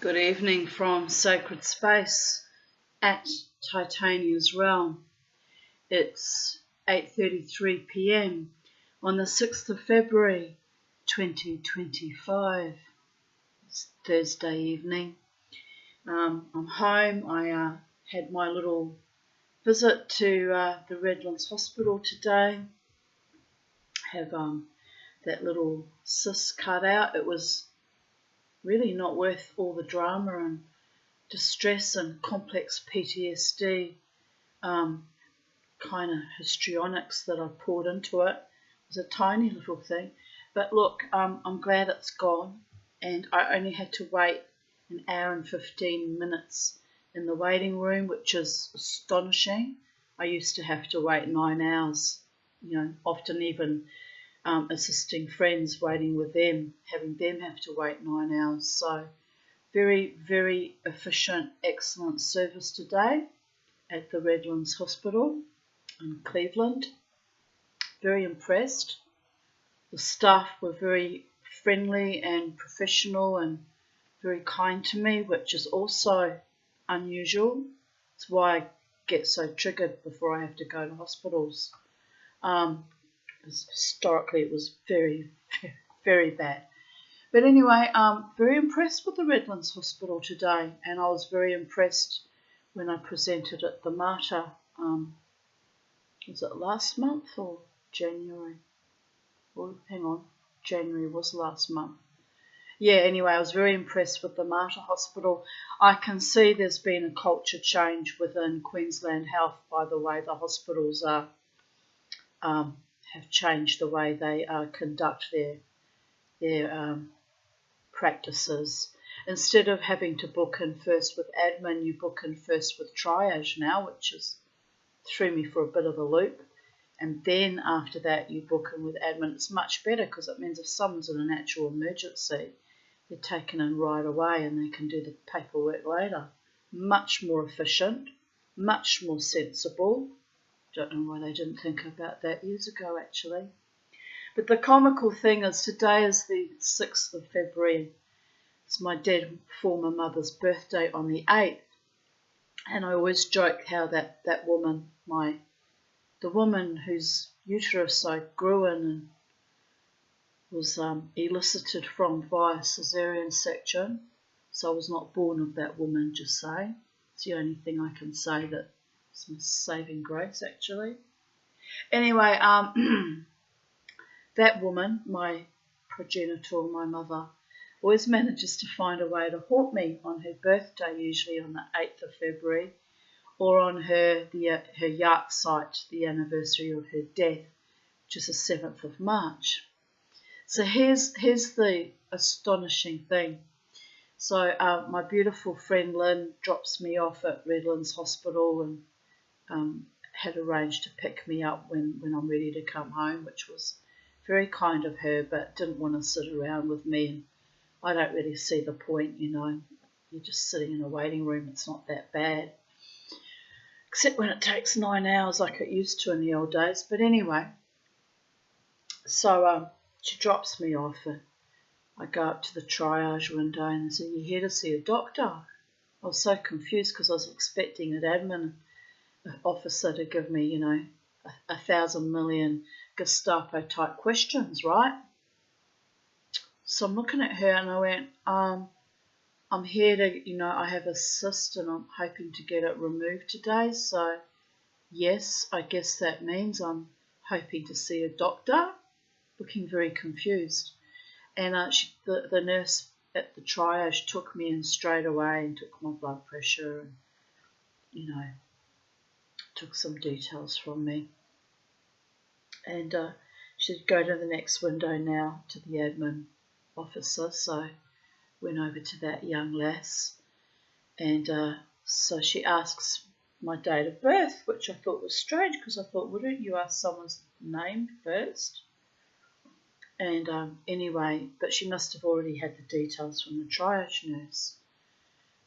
Good evening from Sacred Space at Titania's Realm. It's 8:33 p.m. on the 6th of February 2025. It's Thursday evening. I'm home. I had my little visit to the Redlands Hospital today. Have that little cyst cut out. It was really not worth all the drama and distress and complex PTSD kind of histrionics that I poured into it. It was a tiny little thing. But look, I'm glad it's gone, and I only had to wait an hour and 15 minutes in the waiting room, which is astonishing. I used to have to wait 9 hours, often even assisting friends, waiting with them, having them have to wait 9 hours. So very, very efficient, excellent service today at the Redlands Hospital in Cleveland. Very impressed. The staff were very friendly and professional and very kind to me, which is also unusual. It's why I get so triggered before I have to go to hospitals. Historically, it was very, very bad. But anyway, very impressed with the Redlands Hospital today, and I was very impressed when I presented at the Mater. Was it last month or January? Oh, hang on, January was last month. Yeah, anyway, I was very impressed with the Mater Hospital. I can see there's been a culture change within Queensland Health by the way the hospitals have changed the way they conduct their practices. Instead of having to book in first with admin, you book in first with triage now, which threw me for a bit of a loop. And then after that, you book in with admin. It's much better because it means if someone's in an actual emergency, they're taken in right away and they can do the paperwork later. Much more efficient, much more sensible. Don't know why they didn't think about that years ago, actually. But the comical thing is today is the 6th of February. It's my dead former mother's birthday on the 8th. And I always joke how that woman, the woman whose uterus I grew in and was elicited from via caesarean section. So I was not born of that woman, just saying. It's the only thing I can say that is my saving grace, actually. Anyway, that woman, my progenitor, my mother, always manages to find a way to haunt me on her birthday, usually on the 8th of February, or on her yahrzeit, the anniversary of her death, which is the 7th of March. So here's the astonishing thing. So my beautiful friend Lynn drops me off at Redlands Hospital and had arranged to pick me up when I'm ready to come home, which was very kind of her, but didn't want to sit around with me. And I don't really see the point, You're just sitting in a waiting room. It's not that bad. Except when it takes 9 hours like it used to in the old days. But anyway, so she drops me off and I go up to the triage window and they say, "You're here to see a doctor." I was so confused because I was expecting an admin officer to give me, 1,000 million Gestapo type questions, right? So I'm looking at her and I went, I'm here to, I have a cyst and I'm hoping to get it removed today. So yes, I guess that means I'm hoping to see a doctor. Looking very confused. And the nurse at the triage took me in straight away and took my blood pressure and, took some details from me. And she said, "Go to the next window now," to the admin officer. So went over to that young lass. And so she asks my date of birth, which I thought was strange because I thought, wouldn't you ask someone's name first? And anyway, but she must have already had the details from the triage nurse.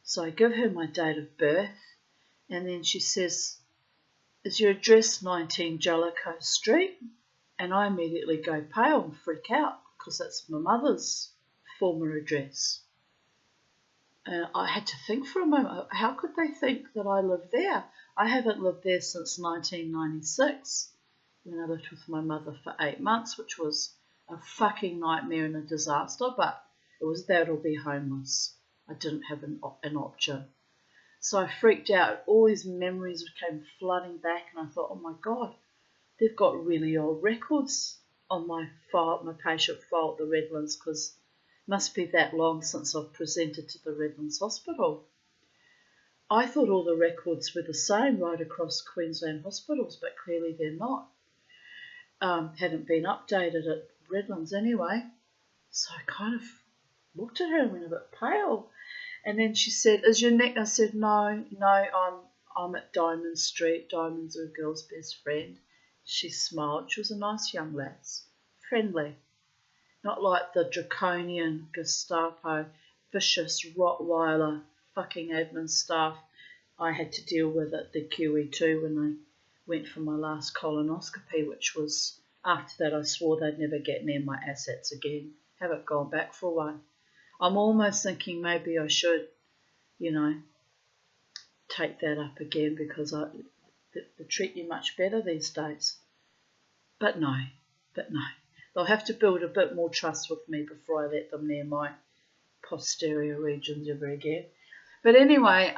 So I give her my date of birth, and then she says, "Is your address 19 Jellicoe Street?" And I immediately go pale and freak out because that's my mother's former address. I had to think for a moment, how could they think that I lived there? I haven't lived there since 1996, when I lived with my mother for 8 months, which was a fucking nightmare and a disaster, but it was that or be homeless. I didn't have an option. So I freaked out. All these memories came flooding back, and I thought, oh my God, they've got really old records on my file, my patient file at the Redlands, because it must be that long since I've presented to the Redlands Hospital. I thought all the records were the same right across Queensland hospitals, but clearly they're not. Hadn't been updated at Redlands anyway. So I kind of looked at her and went a bit pale. And then she said, is your neck? I said, no, I'm at Diamond Street. Diamond's a girl's best friend. She smiled. She was a nice young lass, friendly. Not like the draconian Gestapo, vicious Rottweiler fucking admin staff I had to deal with at the QE2 when I went for my last colonoscopy, which was, after that I swore they'd never get near my assets again. Haven't gone back for a while. I'm almost thinking maybe I should, take that up again, because they treat you much better these days. But no. They'll have to build a bit more trust with me before I let them near my posterior regions ever again. But anyway,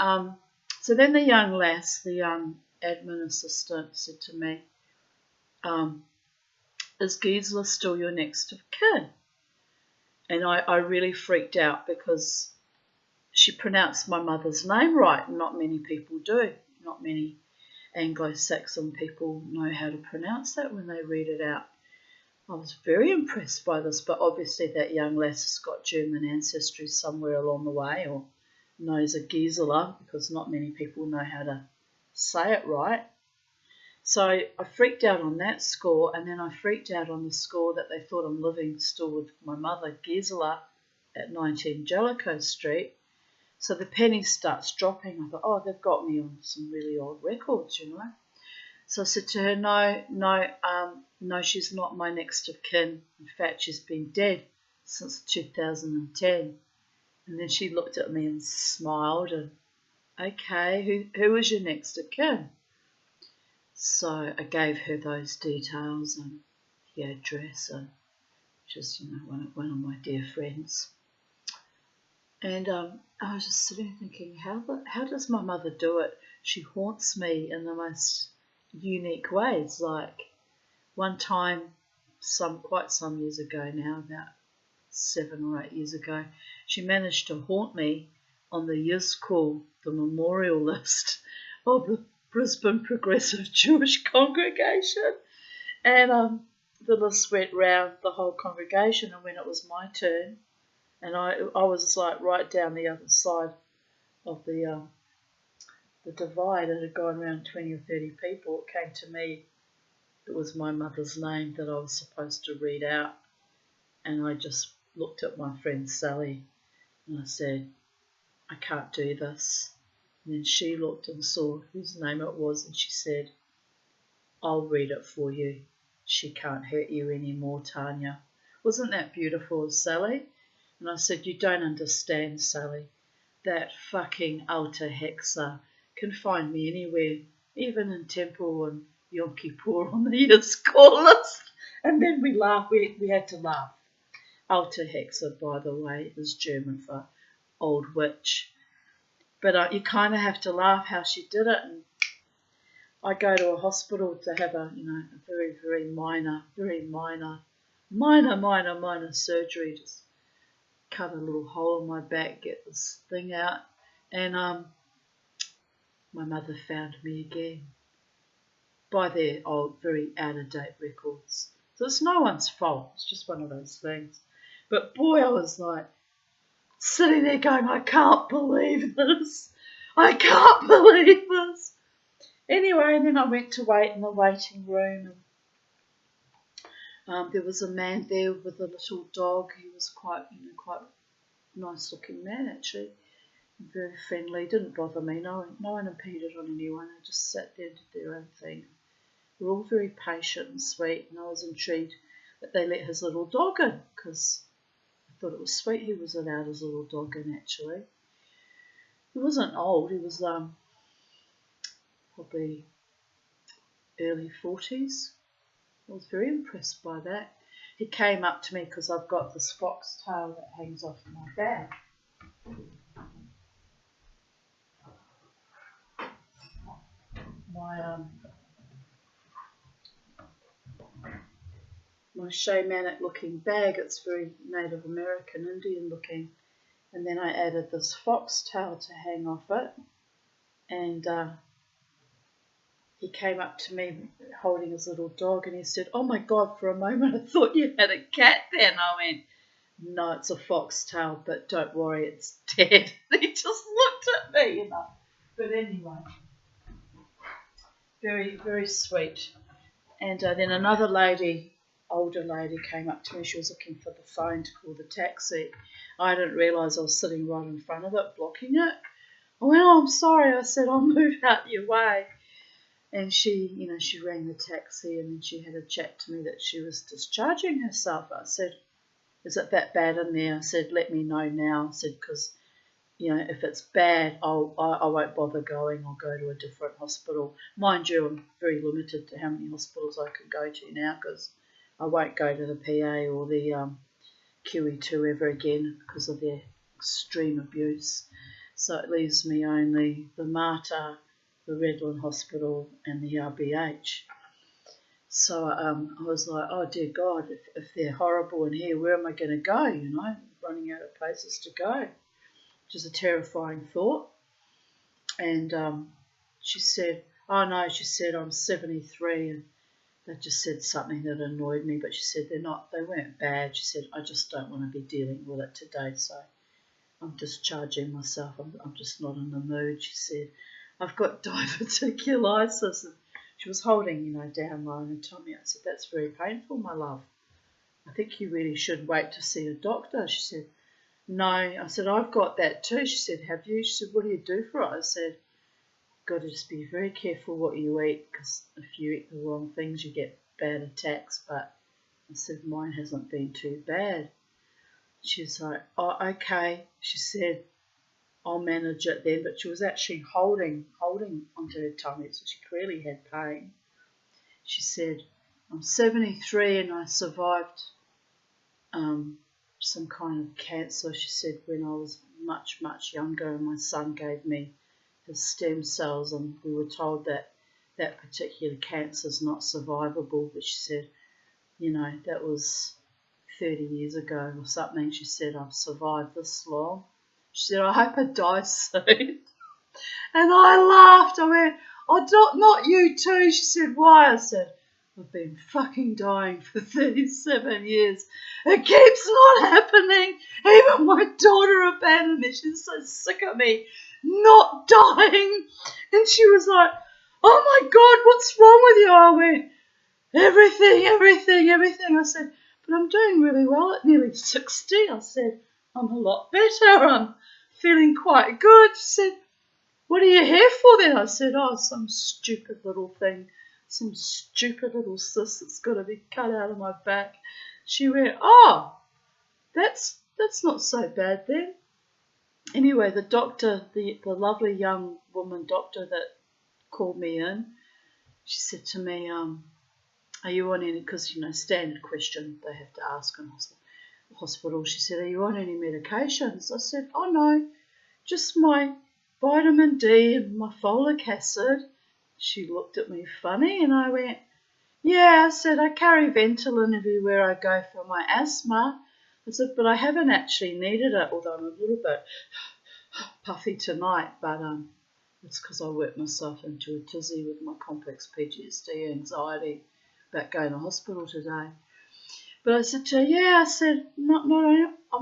so then the young lass, the young admin assistant, said to me, is Gisela still your next of kin? And I really freaked out, because she pronounced my mother's name right, and not many people do. Not many Anglo-Saxon people know how to pronounce that when they read it out. I was very impressed by this, but obviously that young lass has got German ancestry somewhere along the way, or knows a Gisela, because not many people know how to say it right. So I freaked out on that score, and then I freaked out on the score that they thought I'm living still with my mother, Gisela, at 19 Jellicoe Street. So the penny starts dropping. I thought, oh, they've got me on some really old records, So I said to her, no, she's not my next of kin. In fact, she's been dead since 2010. And then she looked at me and smiled, and, okay, who is your next of kin? So I gave her those details and the address, and just, one of my dear friends. And I was just sitting thinking, how does my mother do it? She haunts me in the most unique ways. Like one time, quite some years ago now, about 7 or 8 years ago, she managed to haunt me on the Yizkul, the memorial list of the Brisbane Progressive Jewish Congregation. And the list went round the whole congregation, and when it was my turn, and I was like right down the other side of the divide. It had gone around 20 or 30 people. It came to me. It was my mother's name that I was supposed to read out. And I just looked at my friend Sally and I said, I can't do this. And then she looked and saw whose name it was, and she said, I'll read it for you. She can't hurt you anymore, Tanya. Wasn't that beautiful, Sally? And I said, you don't understand, Sally. That fucking Alta Hexa can find me anywhere, even in Temple and Yom Kippur on the year's call list. And then we laughed. We had to laugh. Alta Hexa, by the way, is German for old witch. But you kind of have to laugh how she did it. And I go to a hospital to have a very, very minor surgery. Just cut a little hole in my back, get this thing out, and my mother found me again by their old, very out-of-date records. So it's no one's fault. It's just one of those things. But boy, I was like sitting there going, I can't believe this. I can't believe this. Anyway, and then I went to wait in the waiting room, and there was a man there with a little dog. He was quite nice-looking man, actually, very friendly. Didn't bother me. No one impeded on anyone. They just sat there and did their own thing. They were all very patient and sweet, and I was intrigued that they let his little dog in, because I thought it was sweet he was allowed his little dog in, actually. He wasn't old, he was probably early 40s. I was very impressed by that. He came up to me because I've got this foxtail that hangs off my back. My shamanic looking bag, it's very Native American, Indian looking. And then I added this foxtail to hang off it. And he came up to me holding his little dog and he said, "Oh my God, for a moment I thought you had a cat there." And I went, "No, it's a foxtail, but don't worry, it's dead." He just looked at me, you know. But anyway, very, very sweet. And then another lady, older lady, came up to me. She was looking for the phone to call the taxi. I didn't realise I was sitting right in front of it, blocking it. I went, "Oh, I'm sorry." I said, "I'll move out your way." And she rang the taxi and then she had a chat to me that she was discharging herself. I said, "Is it that bad in there?" I said, "Let me know now." I said, "Because, if it's bad, I won't bother going. I'll go to a different hospital." Mind you, I'm very limited to how many hospitals I can go to now because I won't go to the PA or the QE2 ever again because of their extreme abuse. So it leaves me only the Mater, the Redland Hospital and the RBH. So I was like, "Oh dear God, if they're horrible in here, where am I going to go, running out of places to go," which is a terrifying thought. And she said, "Oh no," she said, "I'm 73 and they just said something that annoyed me, but she said they weren't bad." She said, "I just don't want to be dealing with it today, so I'm discharging myself. I'm just not in the mood." She said, "I've got diverticulitis." And she was holding, down low and told me. I said, "That's very painful, my love. I think you really should wait to see a doctor." She said, "No." I said, "I've got that too." She said, "Have you?" She said, "What do you do for it?" I said, "Got to just be very careful what you eat because if you eat the wrong things, you get bad attacks." But I said, "Mine hasn't been too bad." She's like, "Oh, okay." She said, "I'll manage it then." But she was actually holding onto her tummy, so she clearly had pain. She said, "I'm 73 and I survived some kind of cancer." She said, "When I was much, much younger and my son gave me his stem cells and we were told that that particular cancer is not survivable." But she said, that was 30 years ago or something. She said, "I've survived this long." She said, "I hope I die soon." And I laughed. I went, "Oh, not you too." She said, "Why?" I said, "I've been fucking dying for 37 years. It keeps not happening. Even my daughter abandoned me. She's so sick of me not dying." And she was like, "Oh my God, what's wrong with you?" I went, everything. I said, "But I'm doing really well at nearly 60. I said, "I'm a lot better. I'm feeling quite good." She said, "What are you here for then?" I said, "Oh, some stupid little thing, some stupid little cyst that's got to be cut out of my back." She went, "Oh, that's not so bad then." Anyway, the doctor, the lovely young woman doctor that called me in, she said to me, "Are you on any," because, standard question they have to ask in hospital. She said, "Are you on any medications?" I said, "Oh no, just my vitamin D and my folic acid." She looked at me funny and I went, "Yeah." I said, "I carry Ventolin everywhere I go for my asthma." I said, "But I haven't actually needed it, although I'm a little bit puffy tonight, but it's because I worked myself into a tizzy with my complex PTSD anxiety about going to hospital today." But I said to her, "Yeah," I said, I'm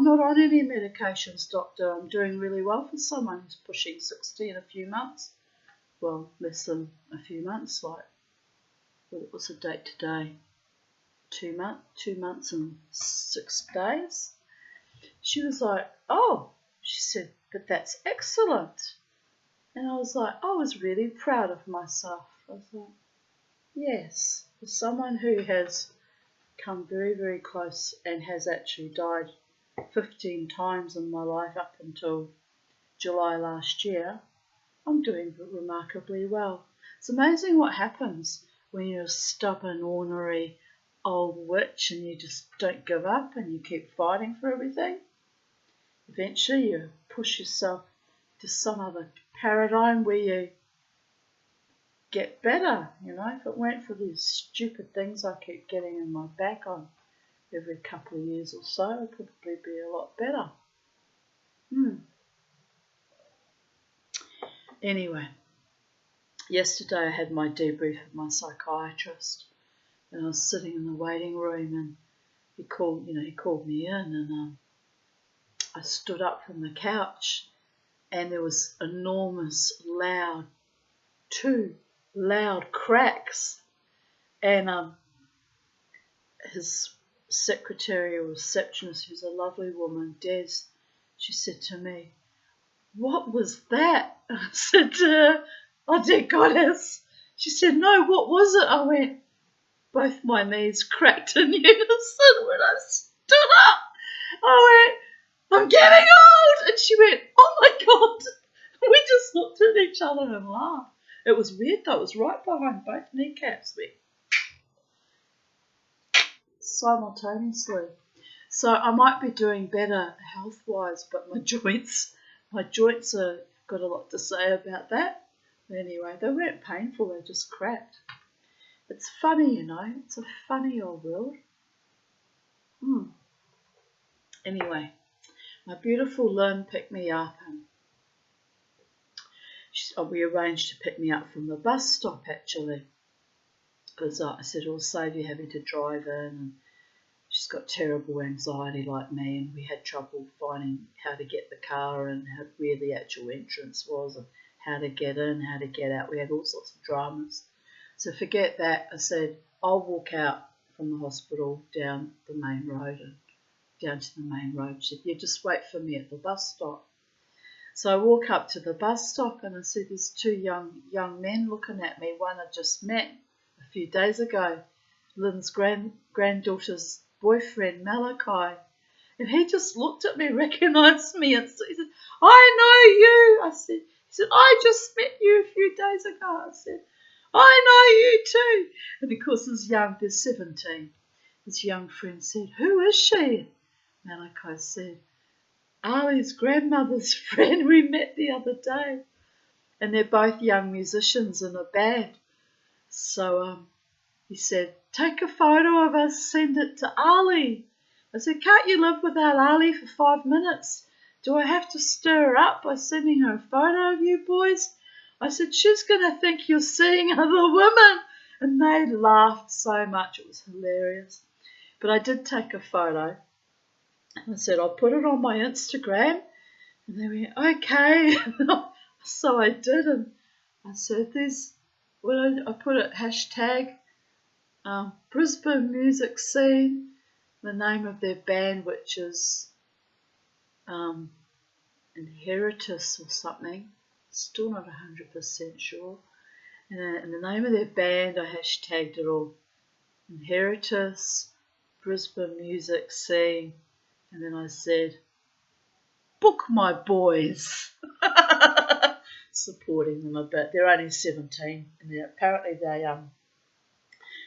not on any medications, doctor. I'm doing really well for someone who's pushing 60 in a few months." Well, less than a few months, what's the date today? 2 months and 6 days. She was like, "Oh," she said, "but that's excellent." And I was like, I was really proud of myself. I was like, yes, for someone who has come very, very close and has actually died 15 times in my life up until July last year, I'm doing remarkably well. It's amazing what happens when you're a stubborn, ornery old witch and you just don't give up and you keep fighting for everything. Eventually you push yourself to some other paradigm where you get better. If it weren't for these stupid things I keep getting in my back on every couple of years or so, I'd probably be a lot better. Anyway, yesterday I had my debrief with my psychiatrist, and I was sitting in the waiting room, and he called me in, and I stood up from the couch, and there was enormous, two loud cracks, and his secretary or receptionist, who's a lovely woman, Des, she said to me, "What was that?" I said to her, "Oh dear goddess." She said, "No, what was it?" I went, "Both my knees cracked in unison when I stood up." I went, "I'm getting old." And she went, "Oh my God." We just looked at each other and laughed. It was weird though, it was right behind both kneecaps. We simultaneously. So I might be doing better health-wise, but my joints are got a lot to say about that. Anyway, they weren't painful, they just cracked. It's funny, it's a funny old world. Anyway, my beautiful Lynn picked me up, and we arranged to pick me up from the bus stop actually, because I said it'll save you having to drive in, and she's got terrible anxiety like me, and we had trouble finding how to get the car and where the actual entrance was and how to get in, how to get out. We had all sorts of dramas. So forget that. I said, I'll walk out from the hospital down the main road and down to the main road. She said, "Yeah, just wait for me at the bus stop." So I walk up to the bus stop, and I see these two young men looking at me. One I just met a few days ago, Lynn's granddaughter's boyfriend, Malachi. And he just looked at me, recognised me, and he said, "I know you." He said, "I just met you a few days ago." I said, "I know you too." And of course, they're 17. His young friend said, "Who is she?" Malachi said, "Ali's grandmother's friend we met the other day." And they're both young musicians in a band. So he said, "Take a photo of us, send it to Ali." I said, "Can't you live without Ali for 5 minutes? Do I have to stir her up by sending her a photo of you boys?" I said, "She's going to think you're seeing other women." And they laughed so much, it was hilarious. But I did take a photo. And I said, "I'll put it on my Instagram." And they went, "Okay." So I did, and I said, I put it hashtag Brisbane music scene, the name of their band, which is Inheritus or something, still not 100% sure. And the name of their band, I hashtagged it all, Inheritus, Brisbane music scene, and then I said, "Book my boys." Supporting them a bit. They're only 17, and apparently they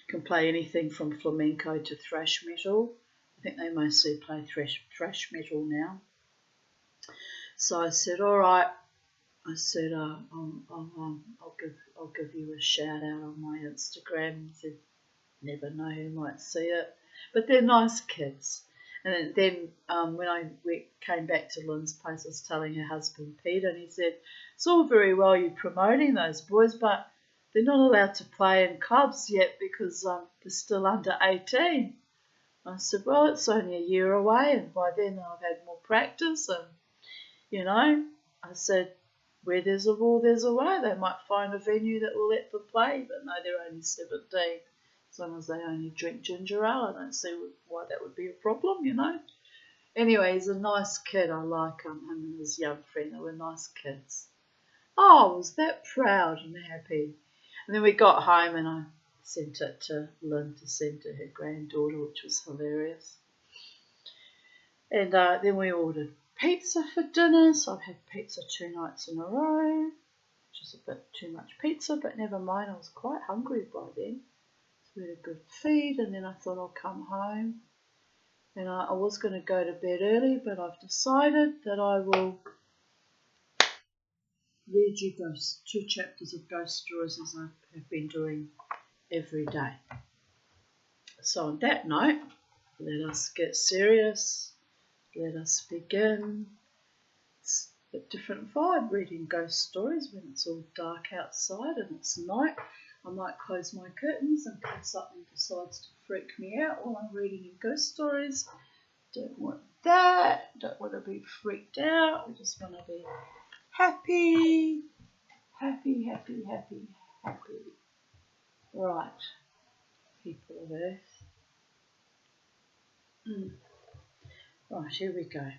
can play anything from flamenco to thrash metal. I think they mostly play thrash metal now. So I said, "All right." I said, "I'll give you a shout out on my Instagram." He said, "Never know who might see it," but they're nice kids. And then when we came back to Lynn's place, I was telling her husband Peter, and he said, "It's all very well you promoting those boys, but they're not allowed to play in clubs yet because they're still under 18. I said, "Well, it's only a year away, and by then I've had more practice, and I said, where there's a will, there's a way. They might find a venue that will let them play, but no, they're only 17. As long as they only drink ginger ale, I don't see why that would be a problem, Anyway, he's a nice kid. I like him and his young friend. They were nice kids. Oh, I was that proud and happy. And then we got home, and I sent it to Lynn to send to her granddaughter, which was hilarious. And then we ordered pizza for dinner, so I've had pizza 2 nights in a row, which is a bit too much pizza, but never mind, I was quite hungry by then. So we had a good feed, and then I thought I'll come home. And I was going to go to bed early, but I've decided that I will read you 2 chapters of ghost stories as I have been doing every day. So on that note, let us get serious. Let us begin. It's a different vibe reading ghost stories when it's all dark outside and it's night. I might close my curtains in case something decides to freak me out while I'm reading ghost stories. Don't want that. Don't want to be freaked out. I just want to be happy. Happy, happy, happy, happy. Right, people of Earth. Right, here we go.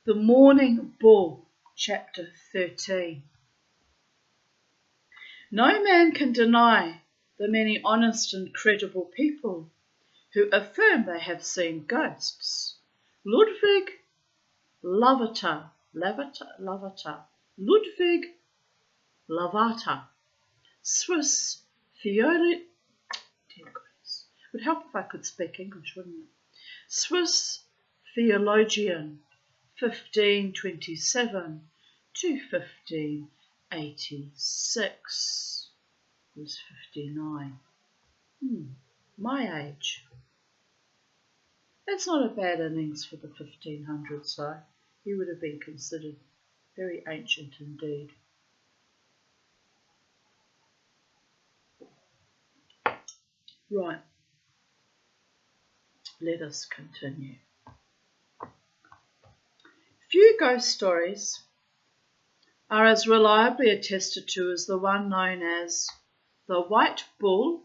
The Morning Bull, Chapter 13. No man can deny the many honest and credible people who affirm they have seen ghosts. Ludwig Lavater, Ludwig Lavater, Swiss theologian. Would help if I could speak English, wouldn't it? Swiss theologian, 1527 to 1586. He was 59. My age. That's not a bad innings for the 1500s, though. He would have been considered very ancient indeed. Right. Let us continue. Few ghost stories are as reliably attested to as the one known as the White Bull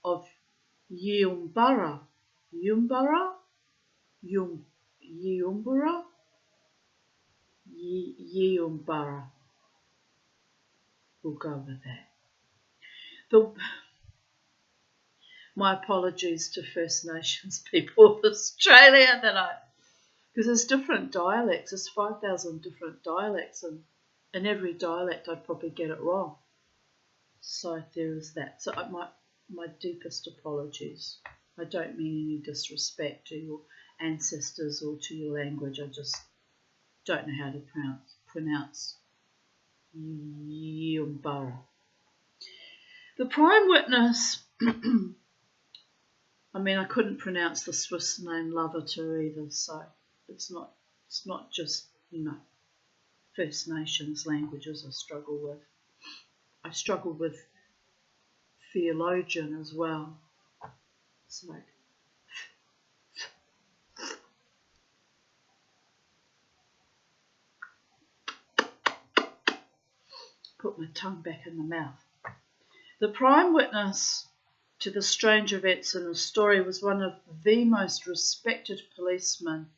of Yeumbara. Yeumbara? We'll go with that. My apologies to First Nations people of Australia because there's different dialects. There's 5,000 different dialects, and in every dialect I'd probably get it wrong. So there is that. So my deepest apologies. I don't mean any disrespect to your ancestors or to your language. I just don't know how to pronounce Yeumbara. The prime witness. I mean, I couldn't pronounce the Swiss name Lavater either, so it's not just, First Nations languages I struggle with. I struggle with theologian as well. It's like put my tongue back in the mouth. The prime witness to the strange events in the story was one of the most respected policemen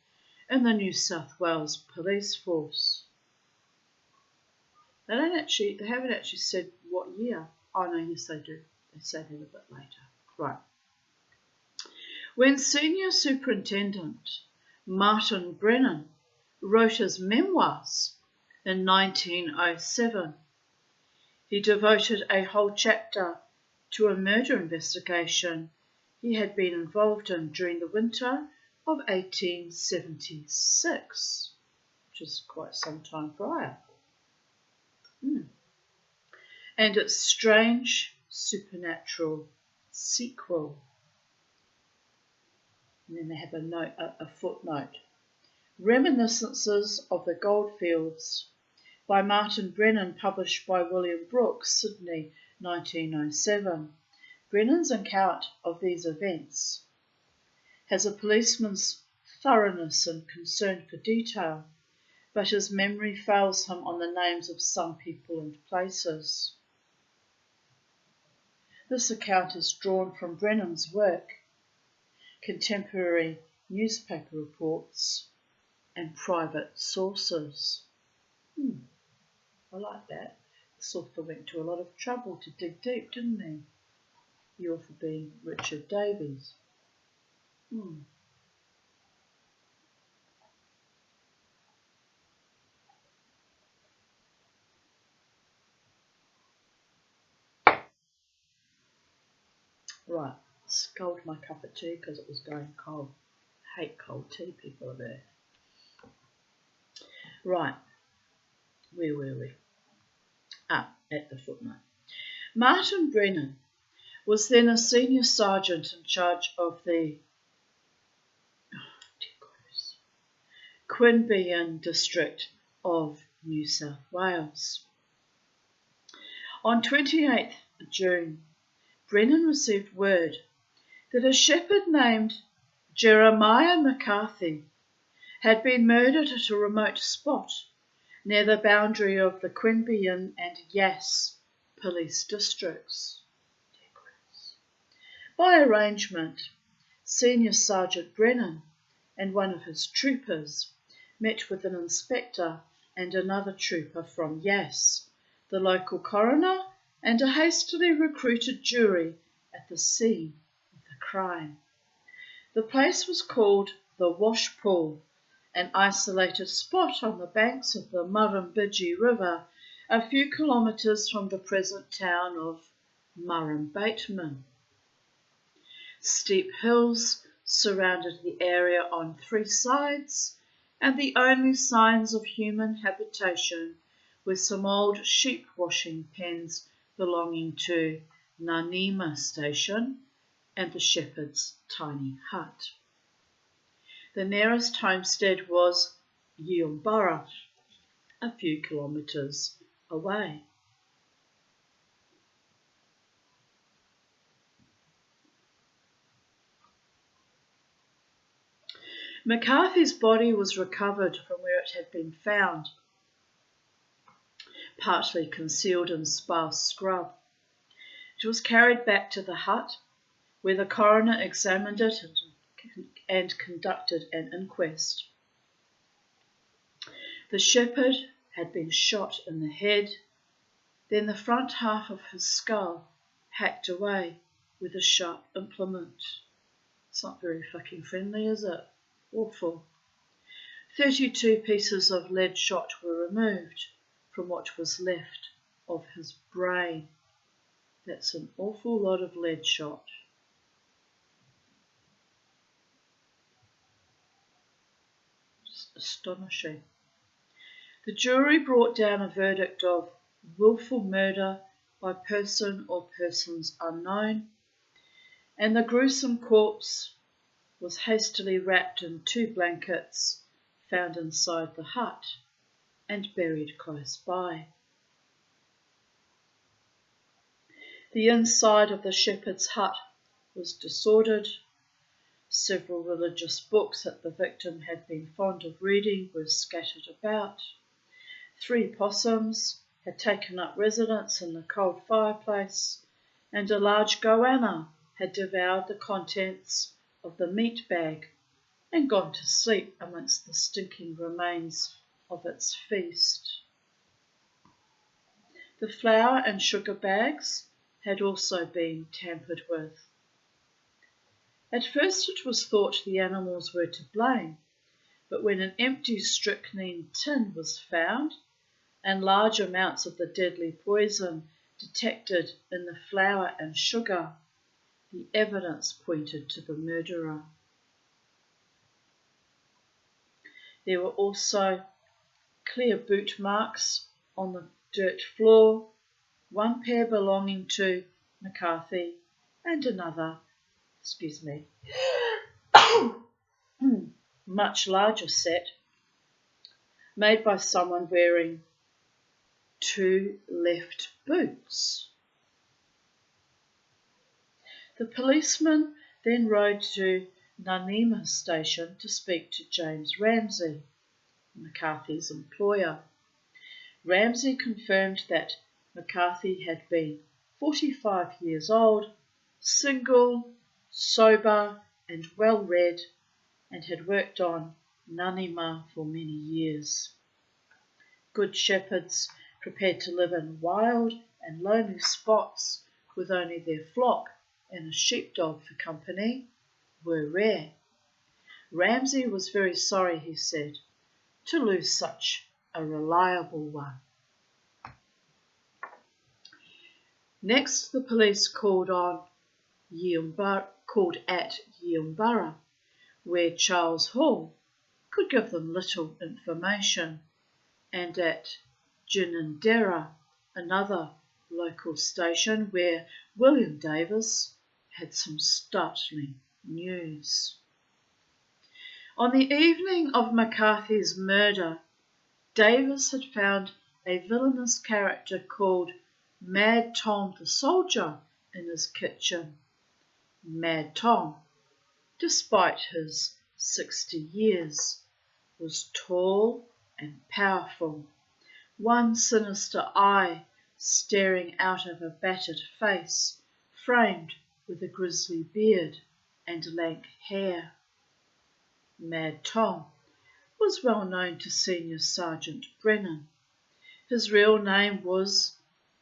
in the New South Wales police force. They haven't actually said what year. Oh no, yes they do. They say that a bit later. Right. When Senior Superintendent Martin Brennan wrote his memoirs in 1907, he devoted a whole chapter to a murder investigation he had been involved in during the winter of 1876, which is quite some time prior. And its strange supernatural sequel. And then they have a footnote. Reminiscences of the Goldfields by Martin Brennan, published by William Brooks, Sydney, 1907. Brennan's account of these events has a policeman's thoroughness and concern for detail, but his memory fails him on the names of some people and places. This account is drawn from Brennan's work, contemporary newspaper reports, and private sources. I like that. This author went to a lot of trouble to dig deep, didn't he? The author being Richard Davies. Right, sculled my cup of tea because it was going cold. I hate cold tea, people of Earth. Right, where were we? At the footnote. Martin Brennan was then a senior sergeant in charge of the Queanbeyan district of New South Wales. On 28th June, Brennan received word that a shepherd named Jeremiah McCarthy had been murdered at a remote spot near the boundary of the Queanbeyan and Yass police districts. By arrangement, Senior Sergeant Brennan and one of his troopers met with an inspector and another trooper from Yass, the local coroner, and a hastily recruited jury at the scene of the crime. The place was called the Wash Pool, an isolated spot on the banks of the Murrumbidgee River, a few kilometres from the present town of Murrumbateman. Steep hills surrounded the area on three sides, and the only signs of human habitation were some old sheep washing pens belonging to Nanima Station and the shepherd's tiny hut. The nearest homestead was Yeelborough, a few kilometres away. McCarthy's body was recovered from where it had been found, partly concealed in sparse scrub. It was carried back to the hut, where the coroner examined it and conducted an inquest. The shepherd had been shot in the head, then the front half of his skull hacked away with a sharp implement. It's not very fucking friendly, is it? Awful. 32 pieces of lead shot were removed from what was left of his brain. That's an awful lot of lead shot. Just astonishing. The jury brought down a verdict of willful murder by person or persons unknown, and the gruesome corpse was hastily wrapped in 2 blankets found inside the hut and buried close by. The inside of the shepherd's hut was disordered. Several religious books that the victim had been fond of reading were scattered about. 3 possums had taken up residence in the cold fireplace, and a large goanna had devoured the contents of the meat bag and gone to sleep amongst the stinking remains of its feast. The flour and sugar bags had also been tampered with. At first it was thought the animals were to blame, but when an empty strychnine tin was found and large amounts of the deadly poison detected in the flour and sugar, the evidence pointed to the murderer. There were also clear boot marks on the dirt floor, 1 pair belonging to McCarthy and another, much larger set, made by someone wearing 2 left boots. The policeman then rode to Nanima Station to speak to James Ramsey, McCarthy's employer. Ramsey confirmed that McCarthy had been 45 years old, single, sober and well-read, and had worked on Nanima for many years. Good shepherds prepared to live in wild and lonely spots with only their flock and a sheepdog for company were rare. Ramsey was very sorry, he said, to lose such a reliable one. Next, the police called on called at Yeumbarra, where Charles Hall could give them little information, and at Ginninderra, another local station where William Davis had some startling news. On the evening of McCarthy's murder, Davis had found a villainous character called Mad Tom the Soldier in his kitchen. Mad Tom, despite his 60 years, was tall and powerful, one sinister eye staring out of a battered face framed with a grisly beard and lank hair. Mad Tom was well known to Senior Sergeant Brennan. His real name was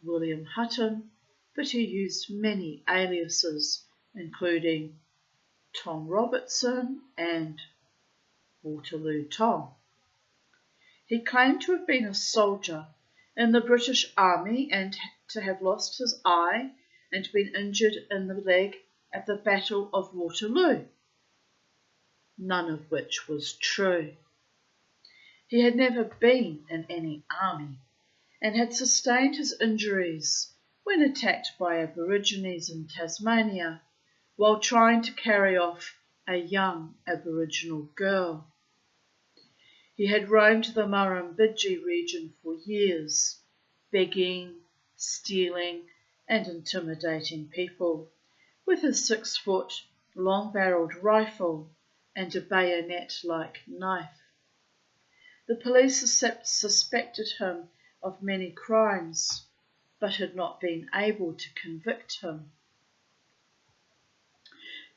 William Hutton, but he used many aliases, including Tom Robertson and Waterloo Tom. He claimed to have been a soldier in the British Army and to have lost his eye and been injured in the leg at the Battle of Waterloo, none of which was true. He had never been in any army and had sustained his injuries when attacked by Aborigines in Tasmania while trying to carry off a young Aboriginal girl. He had roamed the Murrumbidgee region for years, begging, stealing and intimidating people with his 6-foot long-barrelled rifle and a bayonet-like knife. The police suspected him of many crimes, but had not been able to convict him.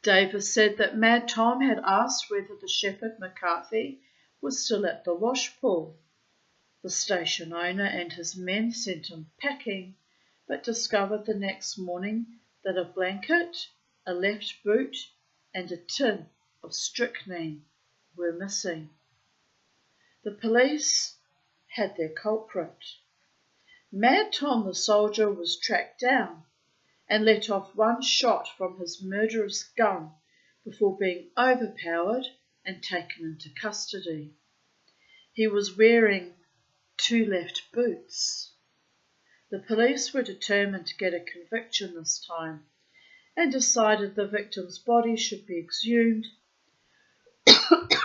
Davis said that Mad Tom had asked whether the shepherd McCarthy was still at the washpool. The station owner and his men sent him packing, but discovered the next morning that a blanket, a left boot, and a tin of strychnine were missing. The police had their culprit. Mad Tom the Soldier was tracked down and let off one shot from his murderous gun before being overpowered and taken into custody. He was wearing 2 left boots. The police were determined to get a conviction this time and decided the victim's body should be exhumed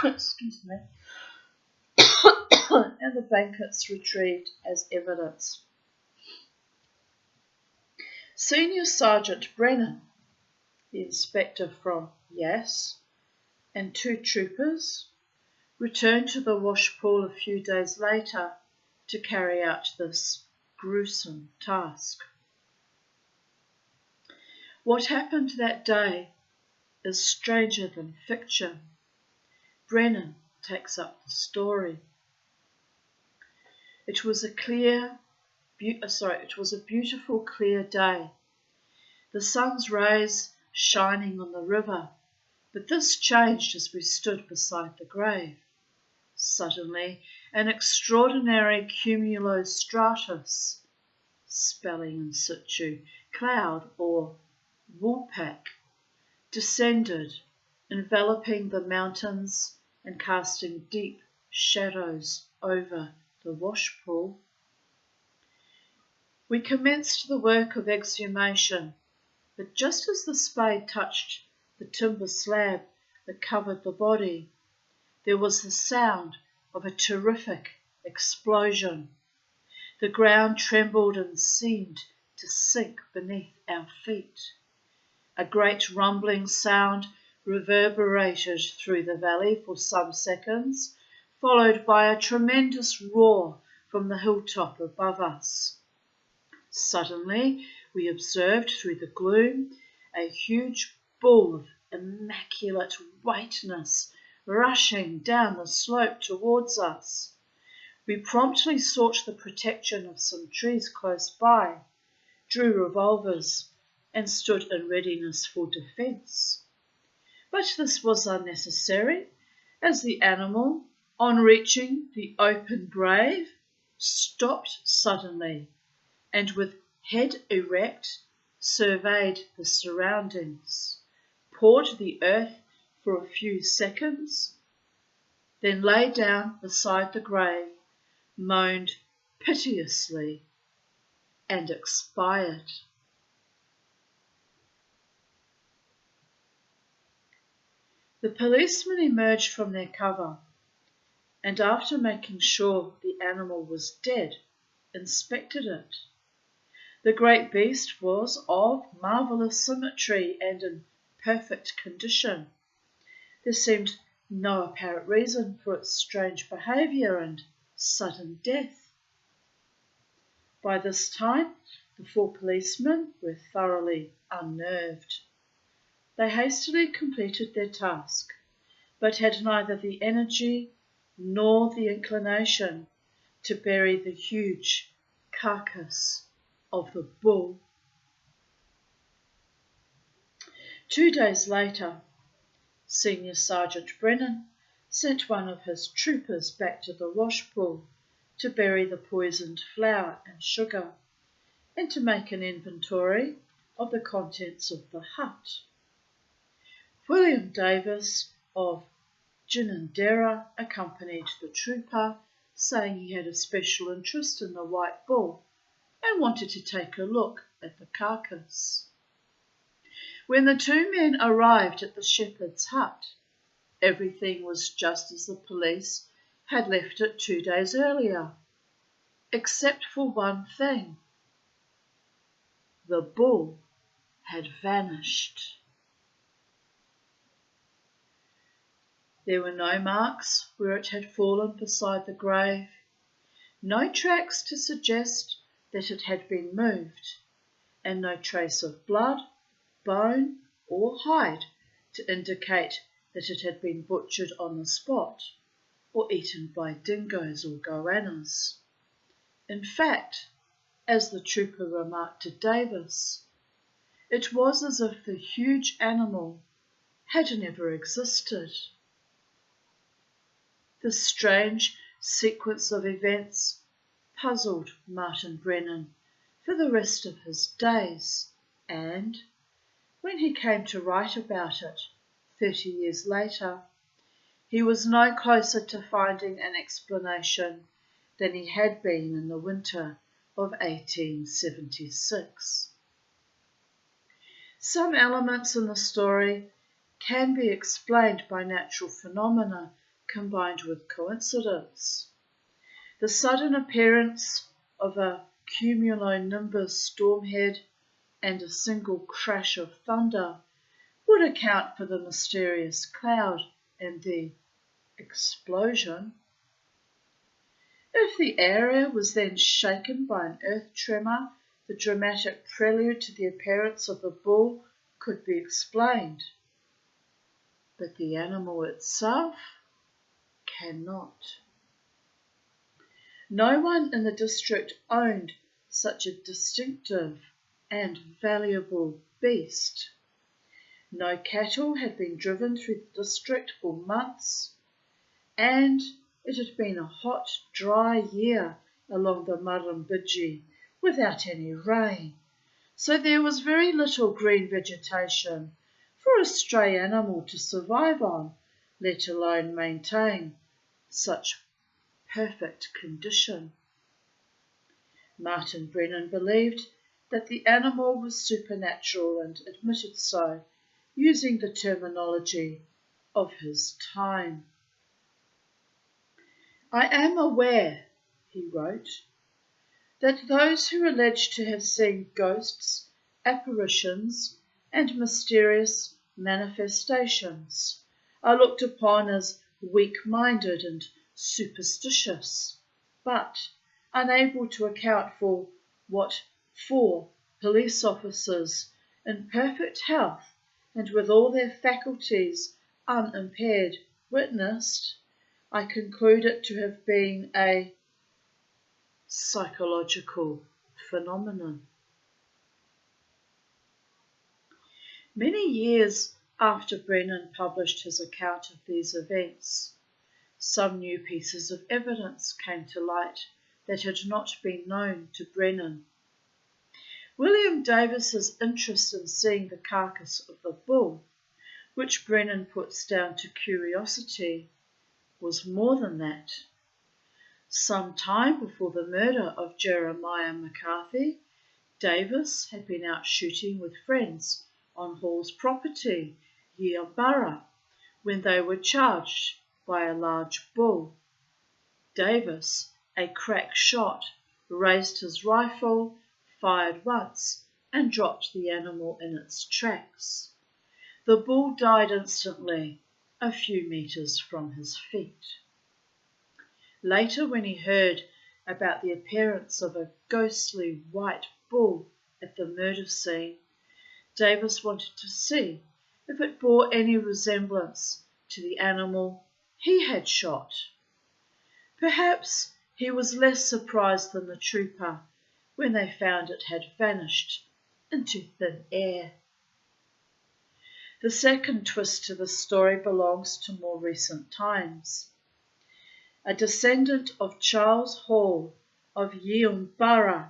excuse me, and the blankets retrieved as evidence. Senior Sergeant Brennan, the inspector from Yass, and 2 troopers returned to the washpool a few days later to carry out this gruesome task. What happened that day is stranger than fiction. Brennan takes up the story. It was a beautiful clear day. The sun's rays shining on the river, but this changed as we stood beside the grave. Suddenly, an extraordinary cumulostratus, spelling in situ, cloud or woolpack, descended, enveloping the mountains and casting deep shadows over the washpool. We commenced the work of exhumation, but just as the spade touched the timber slab that covered the body, there was the sound of a terrific explosion. The ground trembled and seemed to sink beneath our feet. A great rumbling sound reverberated through the valley for some seconds, followed by a tremendous roar from the hilltop above us. Suddenly, we observed through the gloom a huge bull of immaculate whiteness rushing down the slope towards us. We promptly sought the protection of some trees close by, drew revolvers, and stood in readiness for defence. But this was unnecessary, as the animal, on reaching the open grave, stopped suddenly, and with head erect surveyed the surroundings, pawed the earth for a few seconds, then lay down beside the grave, moaned piteously, and expired. The policemen emerged from their cover, and after making sure the animal was dead, inspected it. The great beast was of marvellous symmetry and in perfect condition. There seemed no apparent reason for its strange behaviour and sudden death. By this time, the 4 policemen were thoroughly unnerved. They hastily completed their task, but had neither the energy nor the inclination to bury the huge carcass of the bull. 2 days later, Senior Sergeant Brennan sent one of his troopers back to the wash pool to bury the poisoned flour and sugar and to make an inventory of the contents of the hut. William Davis of Ginninderra accompanied the trooper, saying he had a special interest in the white bull and wanted to take a look at the carcass. When the 2 men arrived at the shepherd's hut, everything was just as the police had left it 2 days earlier, except for one thing. The bull had vanished. There were no marks where it had fallen beside the grave, no tracks to suggest that it had been moved, and no trace of blood, bone, or hide to indicate that it had been butchered on the spot or eaten by dingoes or goannas. In fact, as the trooper remarked to Davis, it was as if the huge animal had never existed. This strange sequence of events puzzled Martin Brennan for the rest of his days, and when he came to write about it 30 years later, he was no closer to finding an explanation than he had been in the winter of 1876. Some elements in the story can be explained by natural phenomena combined with coincidence. The sudden appearance of a cumulonimbus stormhead and a single crash of thunder would account for the mysterious cloud and the explosion. If the area was then shaken by an earth tremor, the dramatic prelude to the appearance of the bull could be explained. But the animal itself cannot. No one in the district owned such a distinctive and valuable beast. No cattle had been driven through the district for months, and it had been a hot, dry year along the Murrumbidgee without any rain, so there was very little green vegetation for a stray animal to survive on, let alone maintain such perfect condition. Martin Brennan believed that the animal was supernatural and admitted so, using the terminology of his time. I am aware, he wrote, that those who allege to have seen ghosts, apparitions, and mysterious manifestations are looked upon as weak-minded and superstitious, but unable to account for what 4 police officers in perfect health and with all their faculties unimpaired witnessed. I conclude it to have been a psychological phenomenon. Many years after Brennan published his account of these events, some new pieces of evidence came to light that had not been known to Brennan. William Davis's interest in seeing the carcass of the bull, which Brennan puts down to curiosity, was more than that. Some time before the murder of Jeremiah McCarthy, Davis had been out shooting with friends on Hall's property, Yilburra, when they were charged by a large bull. Davis, a crack shot, raised his rifle, fired once, and dropped the animal in its tracks. The bull died instantly, a few metres from his feet. Later, when he heard about the appearance of a ghostly white bull at the murder scene, Davis wanted to see if it bore any resemblance to the animal he had shot. Perhaps he was less surprised than the trooper when they found it had vanished into thin air. The second twist to the story belongs to more recent times. A descendant of Charles Hall of Yilburra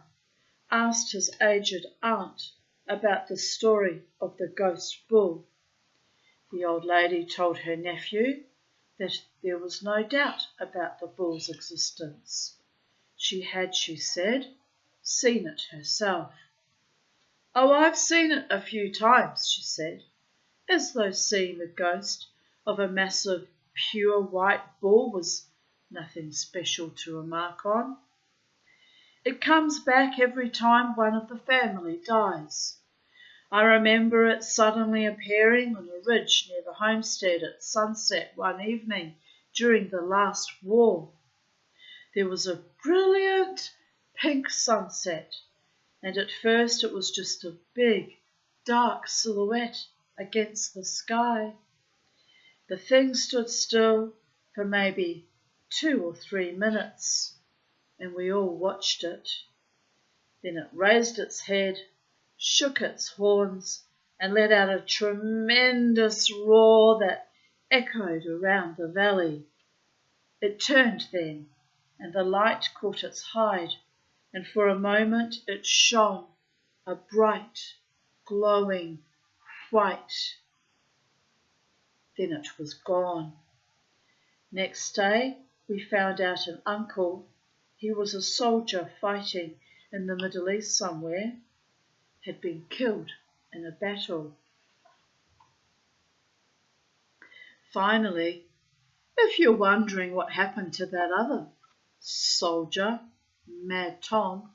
asked his aged aunt about the story of the ghost bull. The old lady told her nephew that there was no doubt about the bull's existence. She had, she said, seen it herself. "Oh, I've seen it a few times," she said, as though seeing the ghost of a massive, pure white bull was nothing special to remark on. "It comes back every time one of the family dies. I remember it suddenly appearing on a ridge near the homestead at sunset one evening during the last war. There was a brilliant pink sunset, and at first it was just a big, dark silhouette against the sky. The thing stood still for maybe 2 or 3 minutes, and we all watched it. Then it raised its head, shook its horns, and let out a tremendous roar that echoed around the valley. It turned then, and the light caught its hide, and for a moment it shone, a bright, glowing white. Then it was gone. Next day we found out an uncle, he was a soldier fighting in the Middle East somewhere, had been killed in a battle. Finally, if you're wondering what happened to that other soldier, Mad Tom,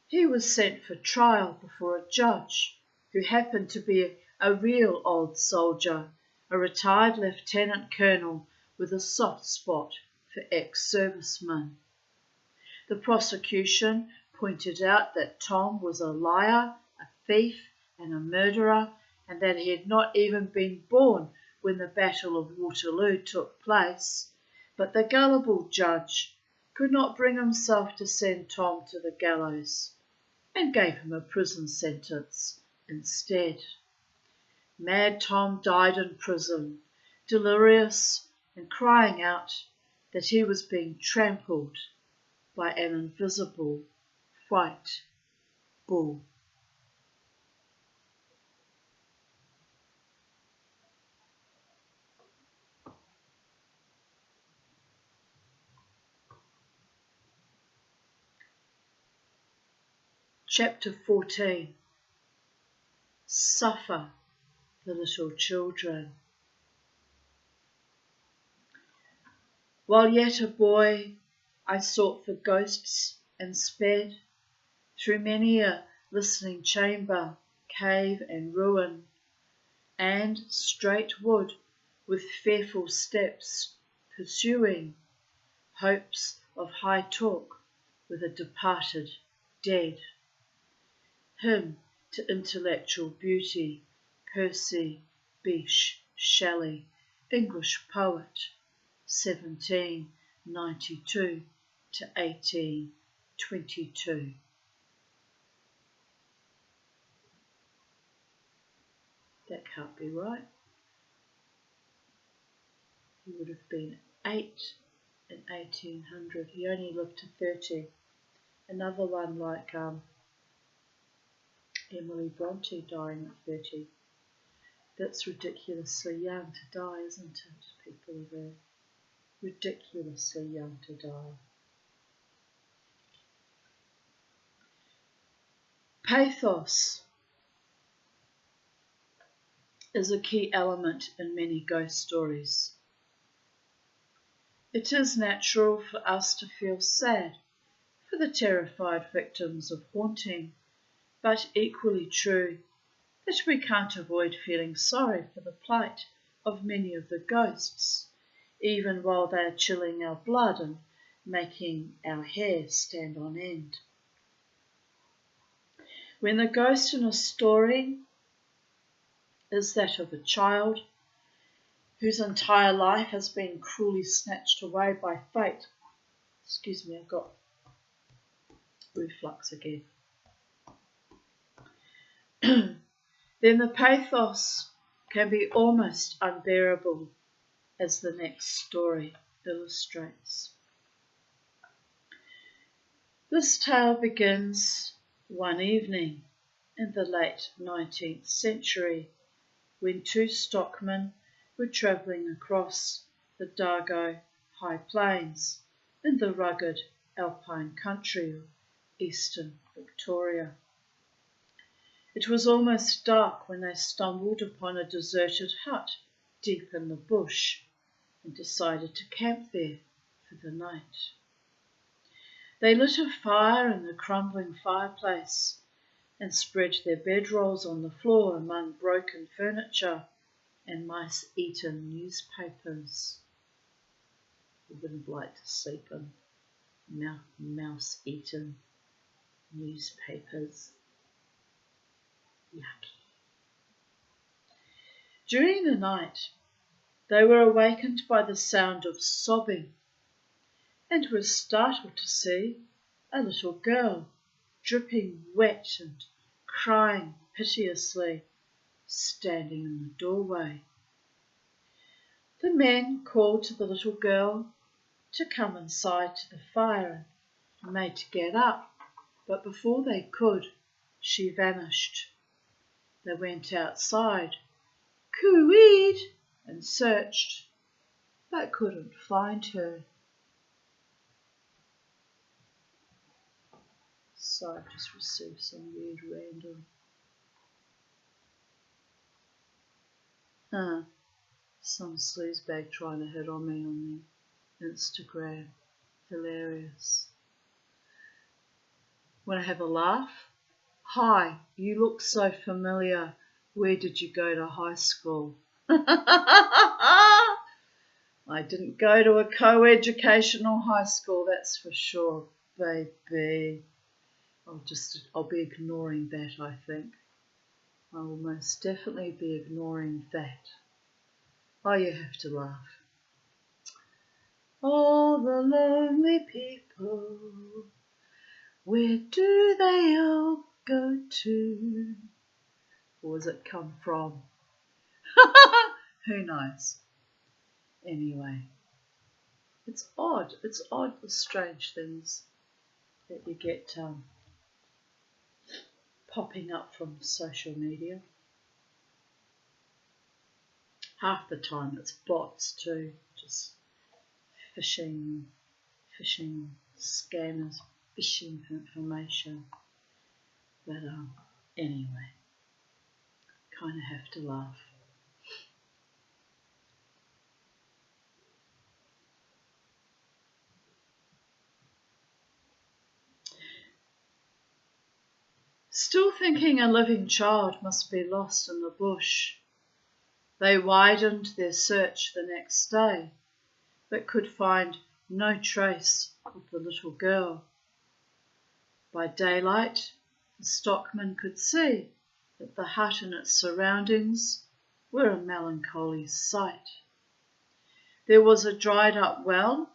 he was sent for trial before a judge who happened to be a real old soldier, a retired lieutenant colonel with a soft spot for ex-servicemen. The prosecution pointed out that Tom was a liar, a thief, and a murderer, and that he had not even been born when the Battle of Waterloo took place, but the gullible judge could not bring himself to send Tom to the gallows, and gave him a prison sentence instead. Mad Tom died in prison, delirious and crying out that he was being trampled by an invisible white bull. Chapter 14. Suffer the little children. While yet a boy, I sought for ghosts and sped through many a listening chamber, cave and ruin, and straight wood with fearful steps pursuing hopes of high talk with a departed dead. Hymn to intellectual beauty, Percy Bysshe Shelley, English poet, 1792 to 1822. That can't be right. He would have been 8 in 1800. He only lived to 30. Another one like Emily Bronte dying at 30. That's ridiculously young to die, isn't it? People are very ridiculously young to die. Pathos is a key element in many ghost stories. It is natural for us to feel sad for the terrified victims of haunting, but equally true that we can't avoid feeling sorry for the plight of many of the ghosts, even while they are chilling our blood and making our hair stand on end. When the ghost in a story is that of a child whose entire life has been cruelly snatched away by fate. Excuse me, I've got reflux again. Then the pathos can be almost unbearable, as the next story illustrates. This tale begins one evening in the late 19th century when two stockmen were travelling across the Dargo High Plains in the rugged alpine country of eastern Victoria. It was almost dark when they stumbled upon a deserted hut deep in the bush and decided to camp there for the night. They lit a fire in the crumbling fireplace and spread their bedrolls on the floor among broken furniture and mice-eaten newspapers. You wouldn't like to sleep in mouse-eaten newspapers. Yucky. During the night, they were awakened by the sound of sobbing and were startled to see a little girl, dripping wet and crying piteously, standing in the doorway. The men called to the little girl to come inside to the fire and made to get up, but before they could, she vanished. They went outside, cooeyed, and searched, but couldn't find her. So I've just received some weird random. Some sleazebag trying to hit on me on the Instagram. Hilarious. Want to have a laugh? Hi, you look so familiar. Where did you go to high school? I didn't go to a co-educational high school, that's for sure, baby. I'll be ignoring that, I think. I will most definitely be ignoring that. Oh, you have to laugh. All the lonely people, where do they all go to? Or does it come from? Who knows? Anyway, it's odd. It's odd, the strange things that you get popping up from social media. Half the time it's bots too, just phishing scammers, phishing for information. But anyway, kind of have to laugh. Still thinking a living child must be lost in the bush, they widened their search the next day, but could find no trace of the little girl. By daylight, the stockman could see that the hut and its surroundings were a melancholy sight. There was a dried up well,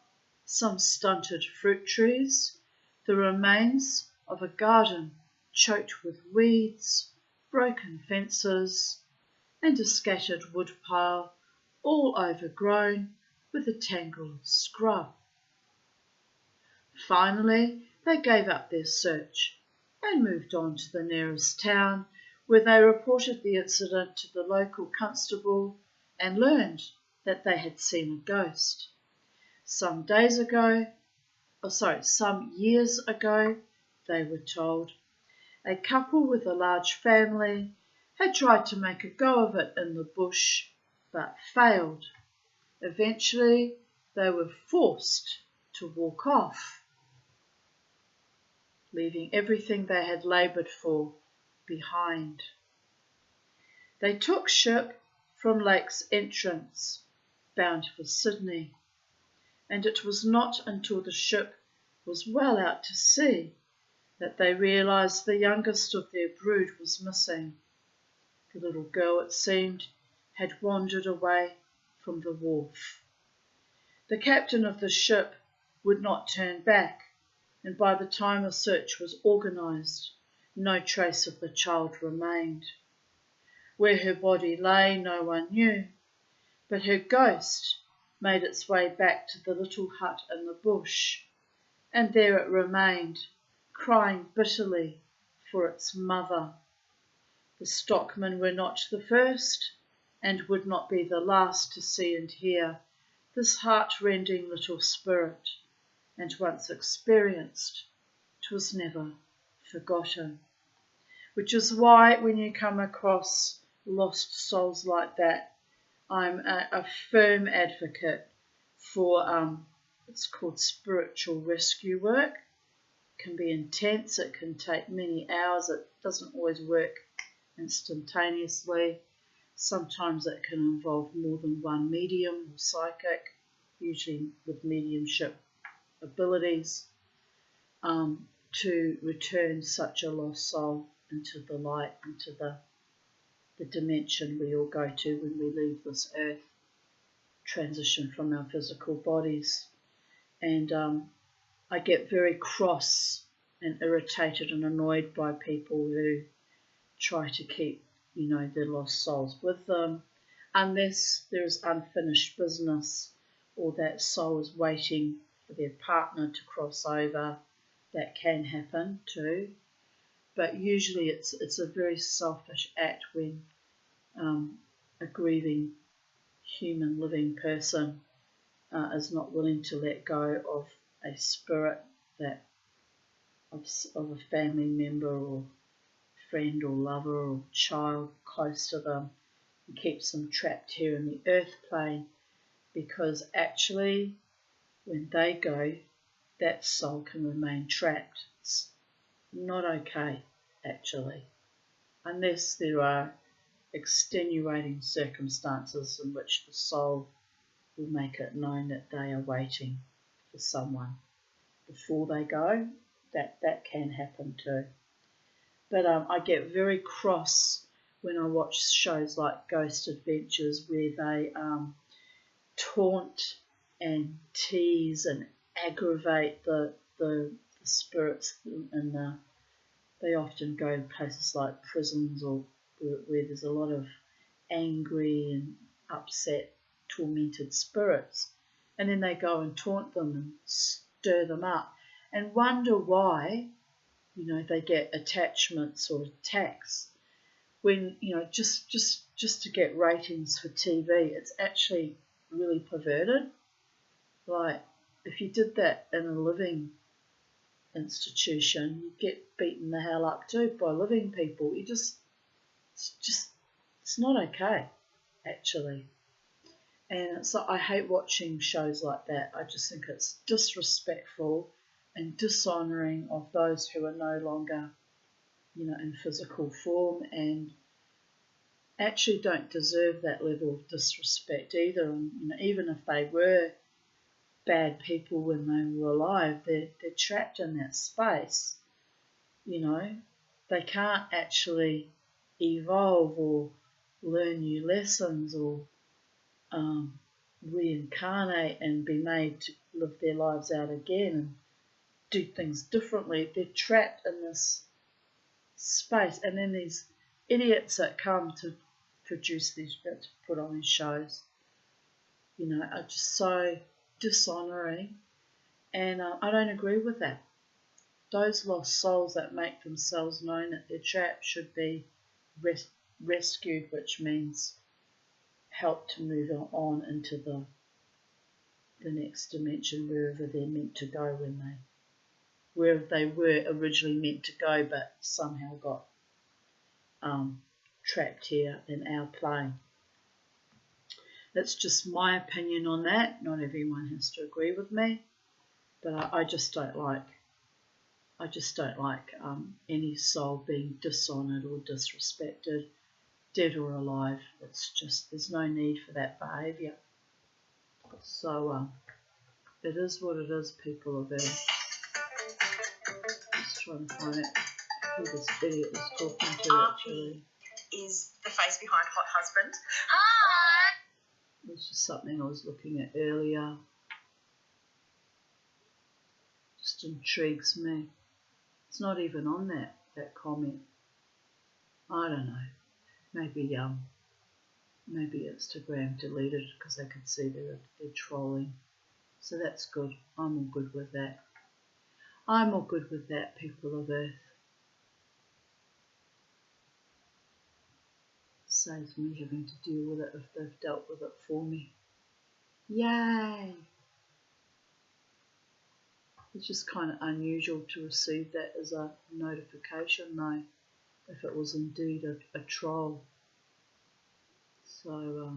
some stunted fruit trees, the remains of a garden choked with weeds, broken fences, and a scattered wood pile, all overgrown with a tangle of scrub. Finally, they gave up their search and moved on to the nearest town, where they reported the incident to the local constable and learned that they had seen a ghost. Some years ago, they were told, a couple with a large family had tried to make a go of it in the bush, but failed. Eventually, they were forced to walk off, leaving everything they had laboured for behind. They took ship from Lake's Entrance, bound for Sydney, and it was not until the ship was well out to sea that they realised the youngest of their brood was missing. The little girl, it seemed, had wandered away from the wharf. The captain of the ship would not turn back, and by the time a search was organised, no trace of the child remained. Where her body lay, no one knew, but her ghost made its way back to the little hut in the bush, and there it remained, crying bitterly for its mother. The stockmen were not the first, and would not be the last to see and hear this heart-rending little spirit, and once experienced, 'twas never forgotten. Which is why when you come across lost souls like that, I'm a firm advocate for, it's called spiritual rescue work. It can be intense, it can take many hours, it doesn't always work instantaneously. Sometimes it can involve more than one medium or psychic, usually with mediumship abilities, to return such a lost soul into the light, into the dimension we all go to when we leave this earth, transition from our physical bodies. And I get very cross and irritated and annoyed by people who try to keep, their lost souls with them, unless there is unfinished business or that soul is waiting for their partner to cross over. That can happen too. But usually it's a very selfish act when a grieving human living person is not willing to let go of a spirit that of a family member or friend or lover or child close to them, and keeps them trapped here in the earth plane, because actually when they go, that soul can remain trapped. It's not okay, actually, unless there are extenuating circumstances in which the soul will make it known that they are waiting for someone before they go. That can happen too. But I get very cross when I watch shows like Ghost Adventures, where they taunt and tease and aggravate the spirits, and they often go to places like prisons or where there's a lot of angry and upset, tormented spirits, and then they go and taunt them and stir them up and wonder why, they get attachments or attacks when, just to get ratings for TV. It's actually really perverted. Like, if you did that in a living institution, you'd get beaten the hell up too by living people. It's not okay, actually. And I hate watching shows like that. I just think it's disrespectful and dishonouring of those who are no longer, in physical form, and actually don't deserve that level of disrespect either. And even if they were bad people when they were alive, they're trapped in that space. They can't actually evolve or learn new lessons or reincarnate and be made to live their lives out again and do things differently. They're trapped in this space, and then these idiots that come to produce these, to put on these shows, are just so dishonouring, and I don't agree with that. those lost souls that make themselves known that they're trapped should be rescued, which means help to move on into the next dimension, wherever they're meant to go wherever they were originally meant to go, but somehow got trapped here in our plane. That's just my opinion on that. Not everyone has to agree with me, but I just don't like any soul being dishonoured or disrespected, dead or alive. It's just, there's no need for that behaviour. So it is what it is, people of Earth. Just trying to find out who this idiot was talking to actually. Is the face behind Hot Husband. Hi! It was just something I was looking at earlier. Just intrigues me. It's not even on that comment. I don't know. Maybe Instagram deleted it because they could see they're trolling. So that's good. I'm all good with that. I'm all good with that, people of Earth. Saves me having to deal with it if they've dealt with it for me. Yay! It's just kind of unusual to receive that as a notification though, if it was indeed a troll. So,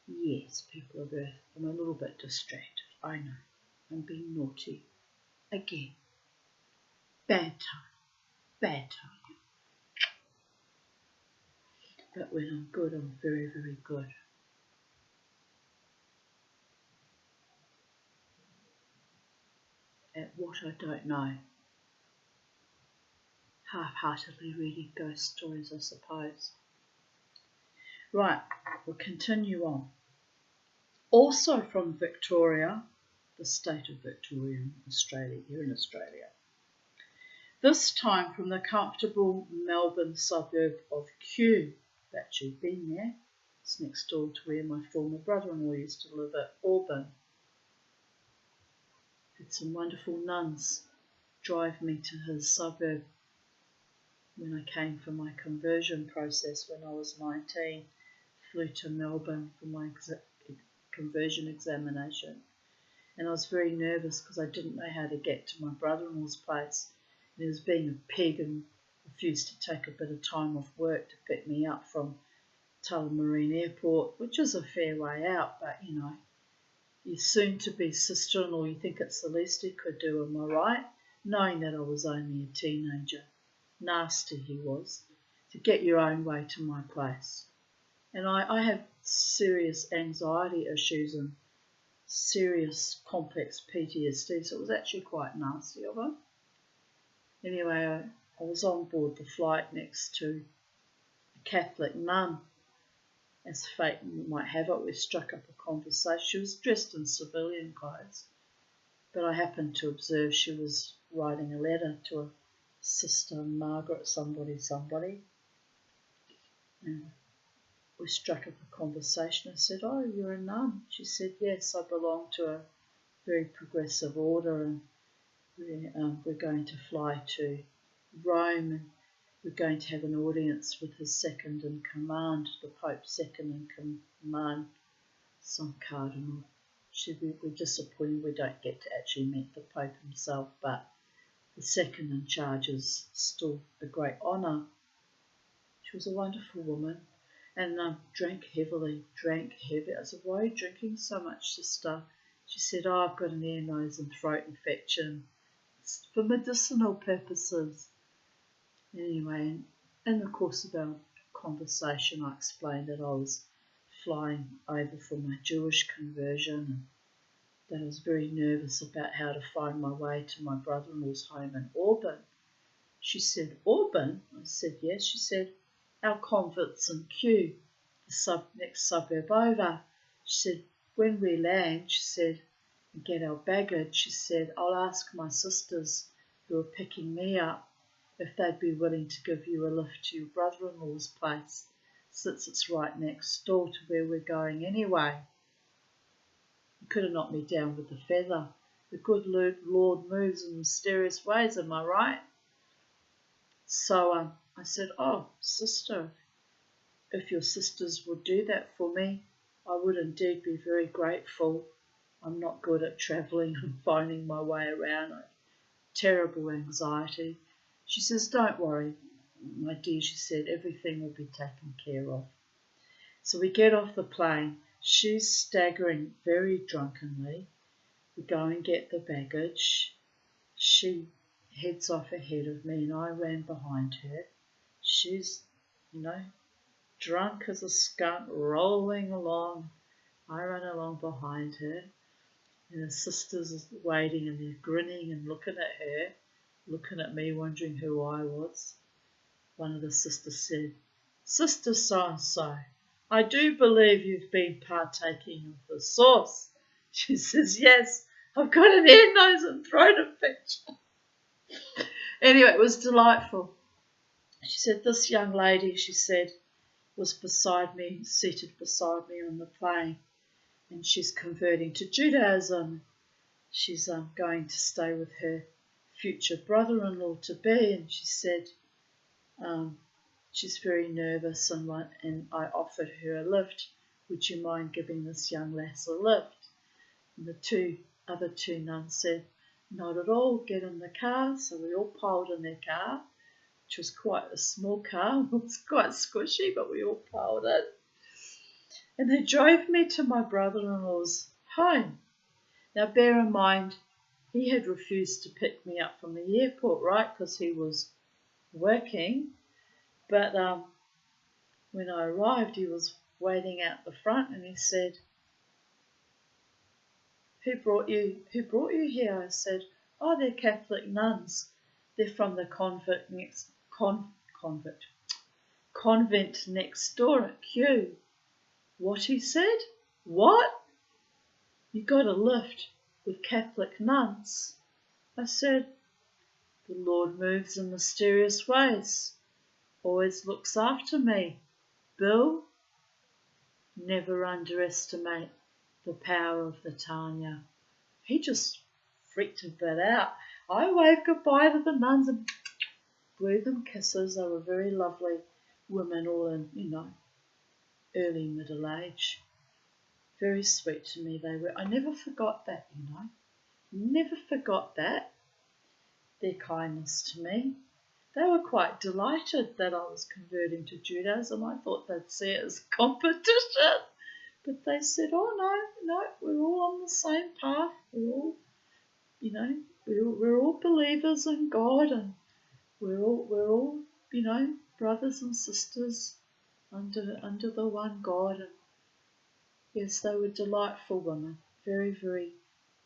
yes, people of Earth, I'm a little bit distracted. I know. I'm being naughty. Again. Bad time. But when I'm good, I'm very, very good. At what I don't know. Half-heartedly reading ghost stories, I suppose. Right, we'll continue on. Also from Victoria, the state of Victoria in Australia, here in Australia. This time from the comfortable Melbourne suburb of Kew. I've actually been there. It's next door to where my former brother-in-law used to live at Auburn. Had some wonderful nuns drive me to his suburb when I came for my conversion process when I was 19. Flew to Melbourne for my conversion examination. And I was very nervous because I didn't know how to get to my brother-in-law's place. And he was being a pig and refused to take a bit of time off work to pick me up from Tullamarine Airport, which is a fair way out, but you know, your soon-to-be sister-in-law, you think it's the least he could do, am I right? Knowing that I was only a teenager. Nasty he was, to get your own way to my place. And I have serious anxiety issues and serious complex PTSD, so it was actually quite nasty of him. Anyway, I was on board the flight next to a Catholic nun. As fate might have it, we struck up a conversation. She was dressed in civilian clothes, but I happened to observe she was writing a letter to a Sister Margaret somebody. And we struck up a conversation. I said, "Oh, you're a nun?" She said, "Yes, I belong to a very progressive order, and we're going to fly to Rome, and we're going to have an audience with his second in command, the Pope's second in command, some cardinal." She said, "We're disappointed we don't get to actually meet the Pope himself, but the second in charge is still a great honour." She was a wonderful woman and drank heavily. I said, "Why are you drinking so much, sister?" She said, "Oh, I've got an ear, nose and throat infection. It's for medicinal purposes." Anyway, in the course of our conversation, I explained that I was flying over for my Jewish conversion and that I was very nervous about how to find my way to my brother-in-law's home in Auburn. She said, "Auburn?" I said, "Yes." She said, "Our convent's in Kew, the next suburb over." She said, "When we land," she said, "and get our baggage," she said, "I'll ask my sisters who are picking me up if they'd be willing to give you a lift to your brother-in-law's place, since it's right next door to where we're going anyway." You could have knocked me down with a feather. The good Lord moves in mysterious ways, am I right? So I said, oh, sister, if your sisters would do that for me, I would indeed be very grateful. I'm not good at travelling and finding my way around. I have terrible anxiety. She says, don't worry, my dear, she said, everything will be taken care of. So we get off the plane. She's staggering very drunkenly. We go and get the baggage. She heads off ahead of me and I ran behind her. She's, drunk as a skunk, rolling along. I run along behind her, and the sisters are waiting and they're grinning and looking at her, looking at me, wondering who I was. One of the sisters said, Sister so-and-so, I do believe you've been partaking of the sauce. She says, yes, I've got an ear, nose and throat infection. Anyway, it was delightful. She said, this young lady, she said, was beside me, seated beside me on the plane, and she's converting to Judaism. She's going to stay with her future brother-in-law to be, and she said she's very nervous, and I offered her a lift. Would you mind giving this young lass a lift? And the other two nuns said, not at all, get in the car. So we all piled in their car, which was quite a small car. It was quite squishy, but we all piled in. And they drove me to my brother-in-law's home. Now bear in mind, he had refused to pick me up from the airport, right, because he was working. But when I arrived, he was waiting out the front and he said, Who brought you here? I said, oh, they're Catholic nuns. They're from the convent next door at Kew. What, he said? What? You got a lift with Catholic nuns? I said, the Lord moves in mysterious ways. Always looks after me. Bill, never underestimate the power of the Tanya. He just freaked a bit out. I waved goodbye to the nuns and blew them kisses. They were very lovely women, all in, early middle age. Very sweet to me they were. I never forgot that, Never forgot that. Their kindness to me. They were quite delighted that I was converting to Judaism. I thought they'd see it as competition. But they said, oh, no, we're all on the same path. We're all, we're all believers in God, and we're all, brothers and sisters under the one God. And yes, they were delightful women, very, very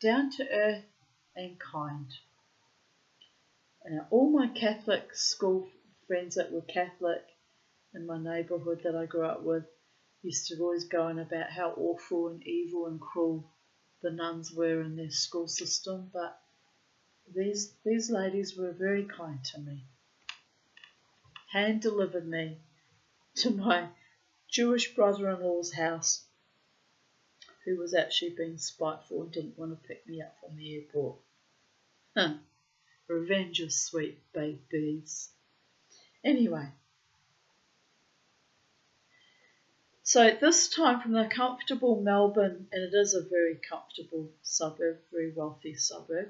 down to earth and kind. All my Catholic school friends that were Catholic in my neighbourhood that I grew up with used to always go on about how awful and evil and cruel the nuns were in their school system, but these ladies were very kind to me. Hand-delivered me to my Jewish brother-in-law's house, who was actually being spiteful and didn't want to pick me up from the airport. Revenge of sweet babies. Anyway, so this time from the comfortable Melbourne, and it is a very comfortable suburb, very wealthy suburb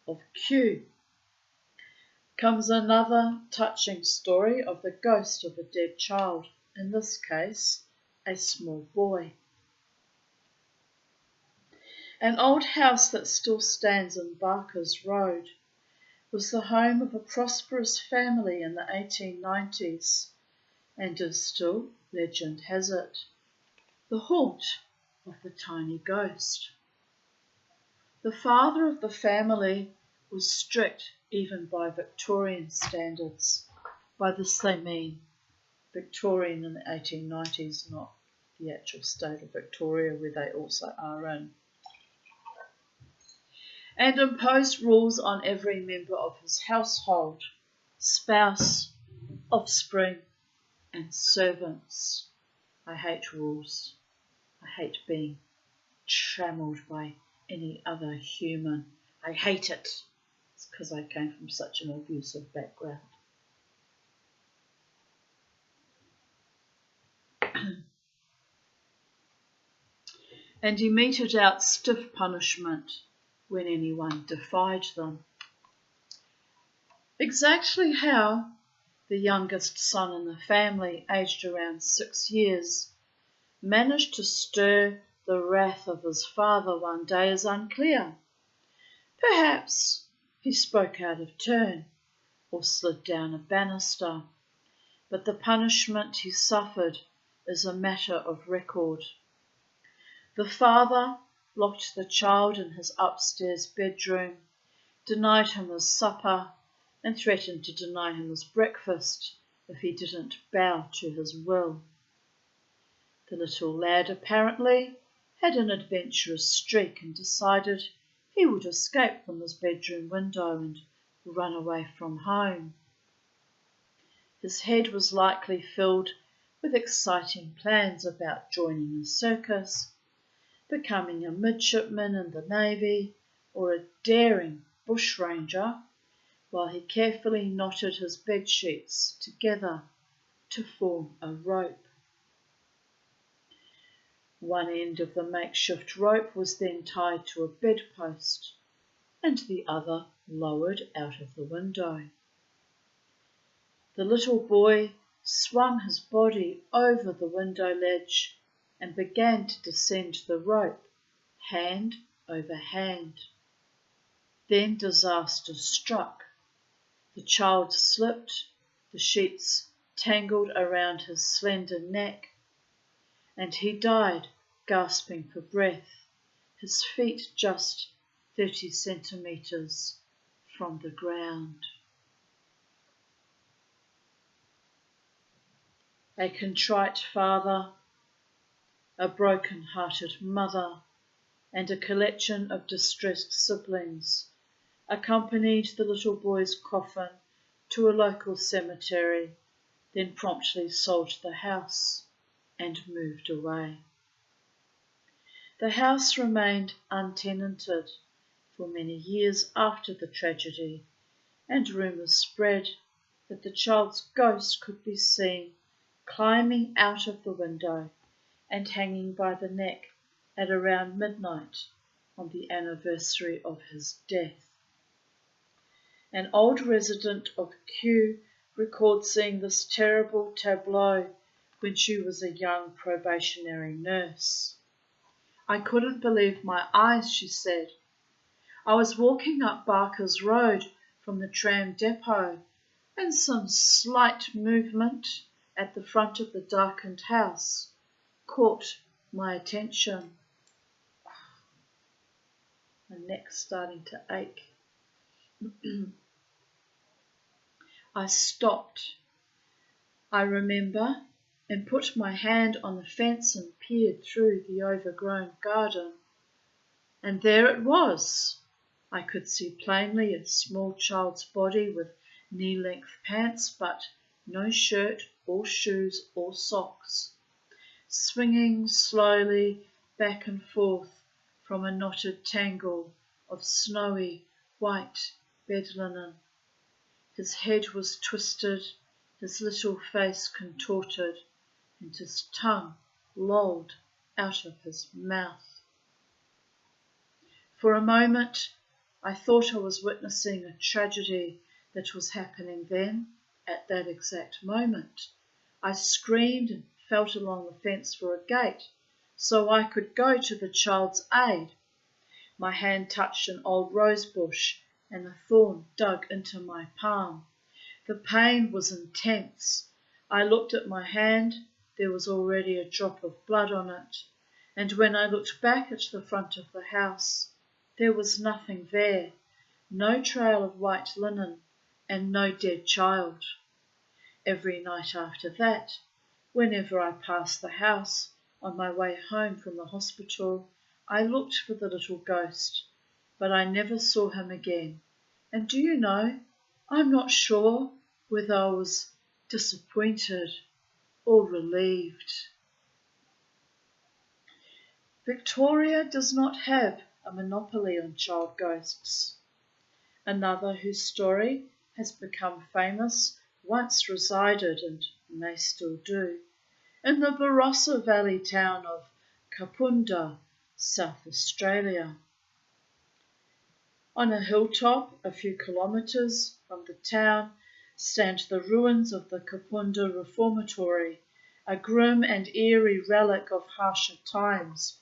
of Kew, comes another touching story of the ghost of a dead child, in this case, a small boy. An old house that still stands in Barker's Road was the home of a prosperous family in the 1890s, and is still, legend has it, the haunt of the tiny ghost. The father of the family was strict even by Victorian standards. By this they mean Victorian in the 1890s, not the actual state of Victoria where they also are in. And imposed rules on every member of his household, spouse, offspring, and servants. I hate rules. I hate being trammelled by any other human. I hate it. It's because I came from such an abusive background. And he meted out stiff punishment when anyone defied them. Exactly how the youngest son in the family, aged around 6 years, managed to stir the wrath of his father one day is unclear. Perhaps he spoke out of turn or slid down a banister, but the punishment he suffered is a matter of record. The father locked the child in his upstairs bedroom, denied him his supper, and threatened to deny him his breakfast if he didn't bow to his will. The little lad apparently had an adventurous streak and decided he would escape from his bedroom window and run away from home. His head was likely filled with exciting plans about joining a circus, becoming a midshipman in the Navy, or a daring bushranger, while he carefully knotted his bedsheets together to form a rope. One end of the makeshift rope was then tied to a bedpost, and the other lowered out of the window. The little boy swung his body over the window ledge and began to descend the rope, hand over hand. Then disaster struck. The child slipped, the sheets tangled around his slender neck, and he died gasping for breath, his feet just 30 centimetres from the ground. A contrite father, a broken-hearted mother, and a collection of distressed siblings accompanied the little boy's coffin to a local cemetery, then promptly sold the house and moved away. The house remained untenanted for many years after the tragedy, and rumours spread that the child's ghost could be seen climbing out of the window and hanging by the neck at around midnight on the anniversary of his death. An old resident of Kew records seeing this terrible tableau when she was a young probationary nurse. I couldn't believe my eyes, she said. I was walking up Barker's Road from the tram depot, and some slight movement at the front of the darkened house caught my attention. My neck's starting to ache. I stopped, I remember, and put my hand on the fence and peered through the overgrown garden. And there it was. I could see plainly a small child's body with knee-length pants, but no shirt or shoes or socks, swinging slowly back and forth from a knotted tangle of snowy white bed linen. His head was twisted, his little face contorted, and his tongue lolled out of his mouth. For a moment, I thought I was witnessing a tragedy that was happening then, at that exact moment. I screamed and felt along the fence for a gate so I could go to the child's aid. My hand touched an old rose bush and a thorn dug into my palm. The pain was intense. I looked at my hand. There was already a drop of blood on it. And when I looked back at the front of the house, there was nothing there. No trail of white linen and no dead child. Every night after that, whenever I passed the house on my way home from the hospital, I looked for the little ghost, but I never saw him again. And do you know, I'm not sure whether I was disappointed or relieved. Victoria does not have a monopoly on child ghosts. Another whose story has become famous once resided, and may still do, in the Barossa Valley town of Kapunda, South Australia. On a hilltop a few kilometres from the town stand the ruins of the Kapunda Reformatory, a grim and eerie relic of harsher times,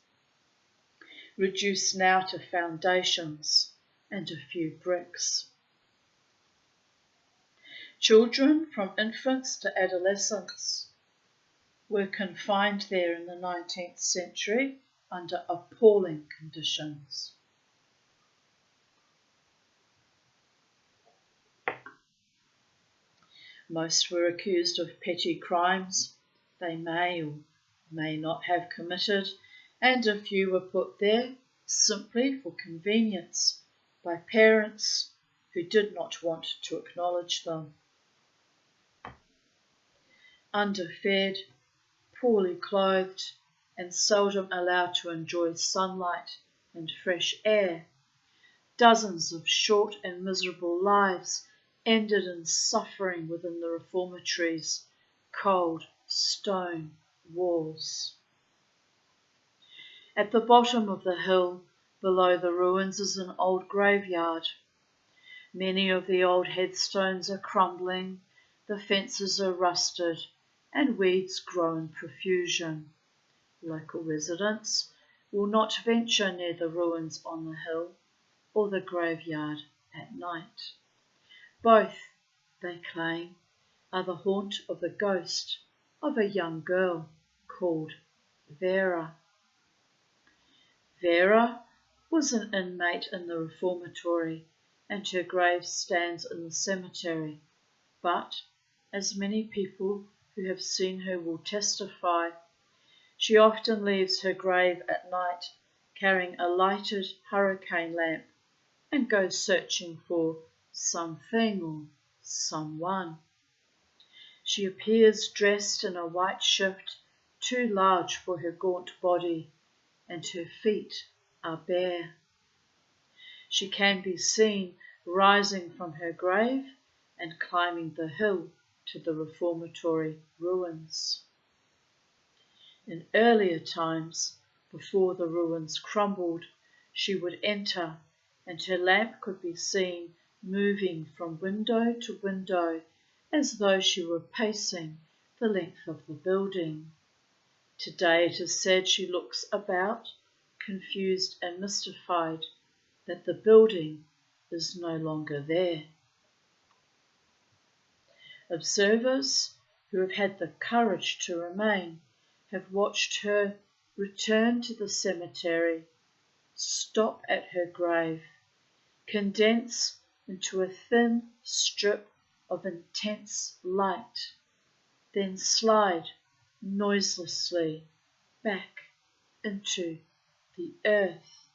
reduced now to foundations and a few bricks. Children from infants to adolescents were confined there in the 19th century under appalling conditions. Most were accused of petty crimes they may or may not have committed, and a few were put there simply for convenience by parents who did not want to acknowledge them. Underfed, poorly clothed, and seldom allowed to enjoy sunlight and fresh air, dozens of short and miserable lives ended in suffering within the reformatory's cold stone walls. At the bottom of the hill, below the ruins, is an old graveyard. Many of the old headstones are crumbling, the fences are rusted, and weeds grow in profusion. Local residents will not venture near the ruins on the hill or the graveyard at night. Both, they claim, are the haunt of the ghost of a young girl called Vera. Vera was an inmate in the reformatory, and her grave stands in the cemetery, but, as many people who have seen her will testify, she often leaves her grave at night carrying a lighted hurricane lamp and goes searching for something or someone. She appears dressed in a white shift too large for her gaunt body, and her feet are bare. She can be seen rising from her grave and climbing the hill to the reformatory ruins. In earlier times, before the ruins crumbled, she would enter, and her lamp could be seen moving from window to window as though she were pacing the length of the building. Today it is said she looks about, confused and mystified that the building is no longer there. Observers who have had the courage to remain have watched her return to the cemetery, stop at her grave, condense into a thin strip of intense light, then slide noiselessly back into the earth.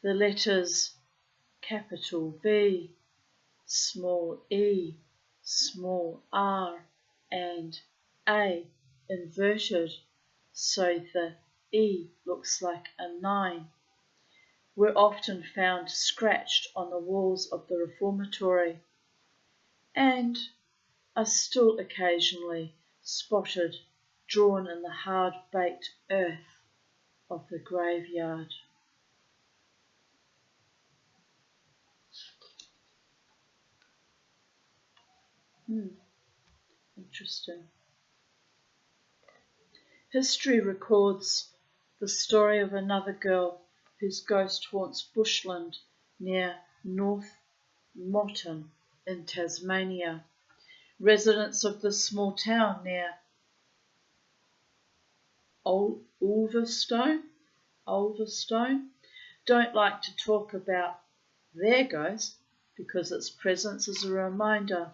The letters capital V, small e, small r, and A inverted so the E looks like a 9, were often found scratched on the walls of the reformatory, and are still occasionally spotted drawn in the hard-baked earth of the graveyard. Interesting. History records the story of another girl whose ghost haunts bushland near North Moreton in Tasmania. Residents of this small town near Ulverstone don't like to talk about their ghost because its presence is a reminder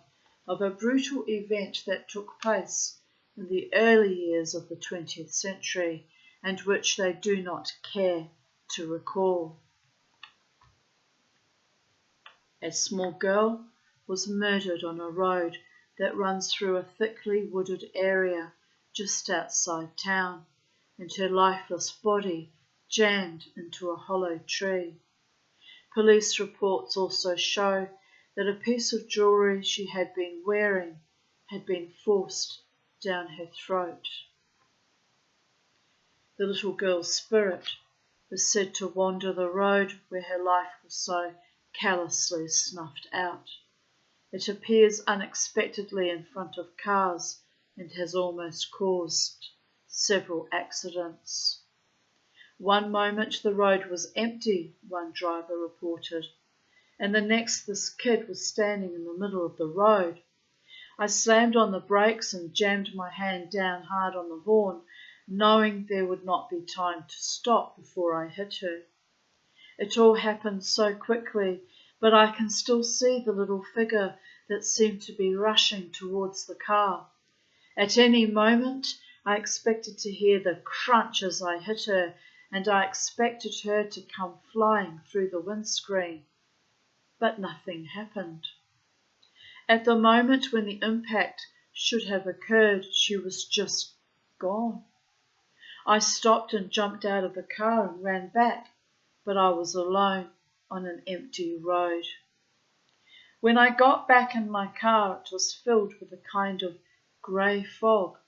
of a brutal event that took place in the early years of the 20th century and which they do not care to recall. A small girl was murdered on a road that runs through a thickly wooded area just outside town, and her lifeless body jammed into a hollow tree. Police reports also show that a piece of jewellery she had been wearing had been forced down her throat. The little girl's spirit was said to wander the road where her life was so callously snuffed out. It appears unexpectedly in front of cars and has almost caused several accidents. One moment the road was empty, one driver reported, and the next this kid was standing in the middle of the road. I slammed on the brakes and jammed my hand down hard on the horn, knowing there would not be time to stop before I hit her. It all happened so quickly, but I can still see the little figure that seemed to be rushing towards the car. At any moment, I expected to hear the crunch as I hit her, and I expected her to come flying through the windscreen. But nothing happened. At the moment when the impact should have occurred, she was just gone. I stopped and jumped out of the car and ran back, but I was alone on an empty road. When I got back in my car, it was filled with a kind of grey fog,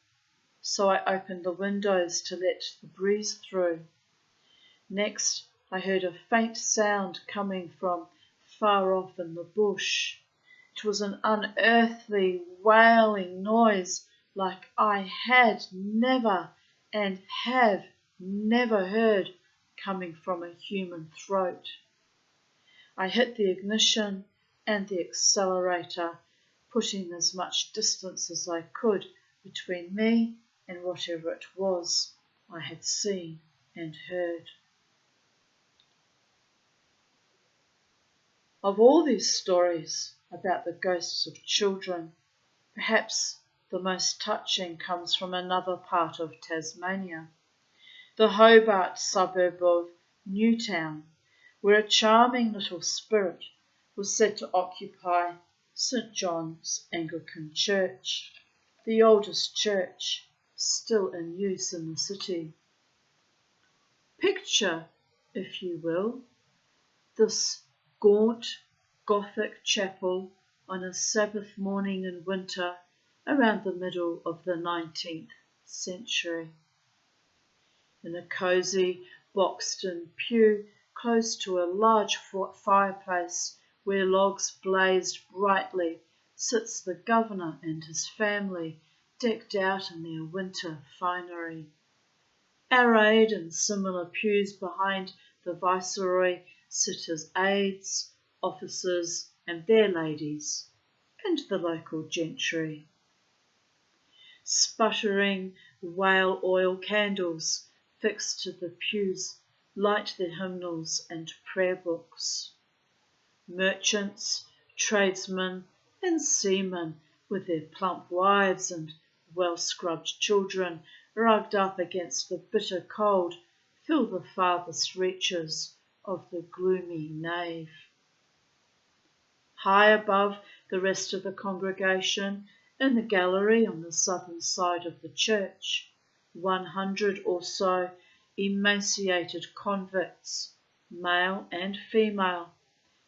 so I opened the windows to let the breeze through. Next, I heard a faint sound coming from far off in the bush. It was an unearthly, wailing noise like I had never and have never heard coming from a human throat. I hit the ignition and the accelerator, putting as much distance as I could between me and whatever it was I had seen and heard. Of all these stories about the ghosts of children, perhaps the most touching comes from another part of Tasmania, the Hobart suburb of Newtown, where a charming little spirit was said to occupy St. John's Anglican Church, the oldest church still in use in the city. Picture, if you will, this gaunt Gothic chapel on a Sabbath morning in winter around the middle of the 19th century. In a cosy, boxed-in pew close to a large fireplace where logs blazed brightly sits the governor and his family, decked out in their winter finery. Arrayed in similar pews behind the viceroy sit his aides, officers and their ladies, and the local gentry. Sputtering whale oil candles fixed to the pews light their hymnals and prayer books. Merchants, tradesmen and seamen with their plump wives and well-scrubbed children rugged up against the bitter cold fill the farthest reaches of the gloomy nave. High above the rest of the congregation, in the gallery on the southern side of the church, 100 or so emaciated convicts, male and female,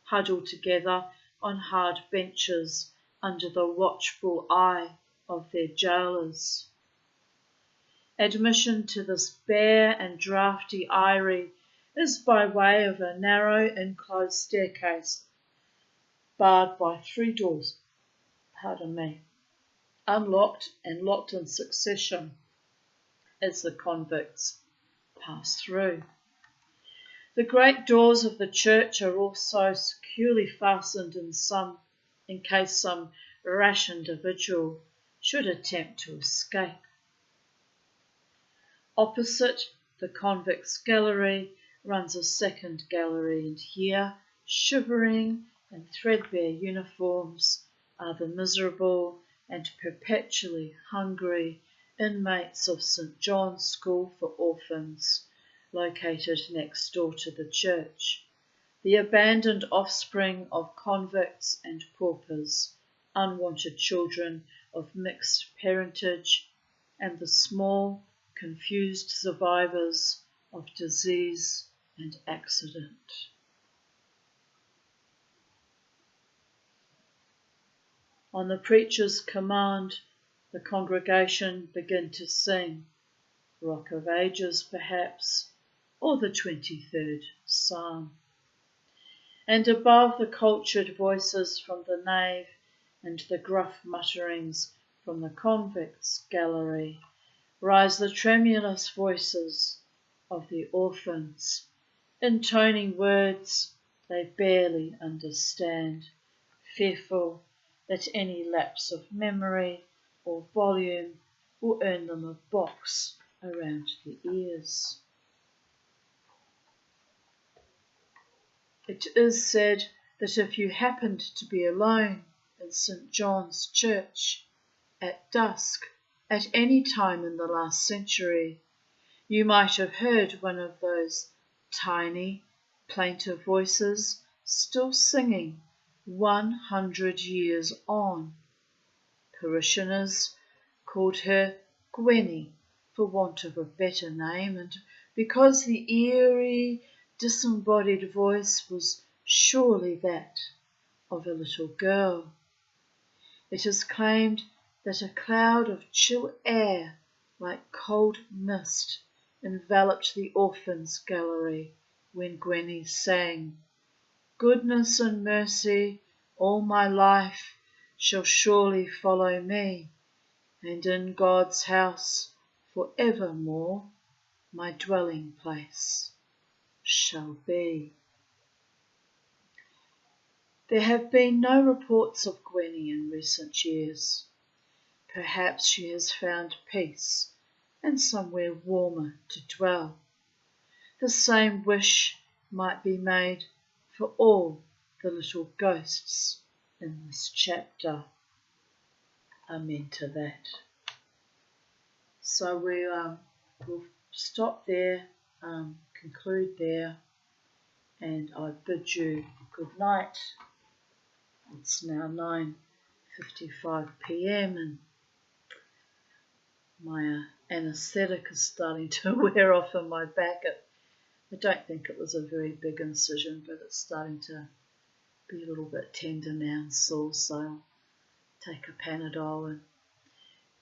huddle together on hard benches under the watchful eye of their jailers. Admission to this bare and draughty eyrie is by way of a narrow enclosed staircase, barred by 3 doors, unlocked and locked in succession as the convicts pass through. The great doors of the church are also securely fastened in case some rash individual should attempt to escape. Opposite the convicts' gallery runs a second gallery, and here, shivering in threadbare uniforms, are the miserable and perpetually hungry inmates of St. John's School for Orphans, located next door to the church, the abandoned offspring of convicts and paupers, unwanted children of mixed parentage, and the small, confused survivors of disease and accident. On the preacher's command, the congregation begin to sing, Rock of Ages perhaps, or the 23rd Psalm. And above the cultured voices from the nave and the gruff mutterings from the convicts' gallery, rise the tremulous voices of the orphans, intoning words they barely understand, fearful that any lapse of memory or volume will earn them a box around the ears. It is said that if you happened to be alone in St. John's Church at dusk at any time in the last century, you might have heard one of those tiny, plaintive voices still singing 100 years on. Parishioners called her Gwenny for want of a better name, and because the eerie, disembodied voice was surely that of a little girl. It is claimed that a cloud of chill air, like cold mist, enveloped the orphans' gallery when Gwenny sang, Goodness and mercy all my life shall surely follow me, and in God's house for evermore my dwelling place shall be. There have been no reports of Gwenny in recent years. Perhaps she has found peace and somewhere warmer to dwell. The same wish might be made for all the little ghosts in this chapter. Amen to that. So we'll stop there, conclude there, and I bid you good night. It's now 9:55 p.m. and my anaesthetic is starting to wear off in my back. I don't think it was a very big incision, but it's starting to be a little bit tender now and sore, so I'll take a Panadol and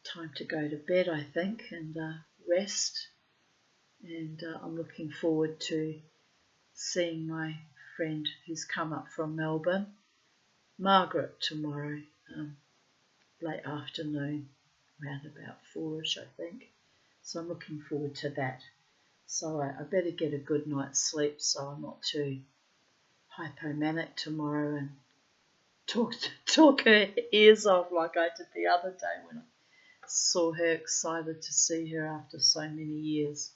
time to go to bed, I think, and rest. And I'm looking forward to seeing my friend who's come up from Melbourne, Margaret, tomorrow, late afternoon, around about 4ish, I think. So I'm looking forward to that. So I better get a good night's sleep so I'm not too hypomanic tomorrow and talk her ears off like I did the other day when I saw her, excited to see her after so many years.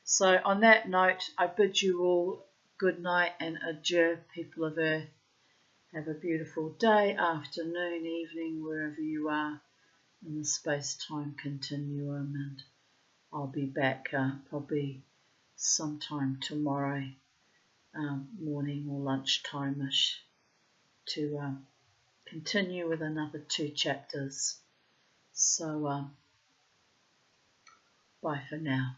So on that note, I bid you all good night and adieu, people of Earth. Have a beautiful day, afternoon, evening, wherever you are in the space-time continuum, and I'll be back probably sometime tomorrow morning or lunchtime-ish to continue with another 2 chapters. So bye for now.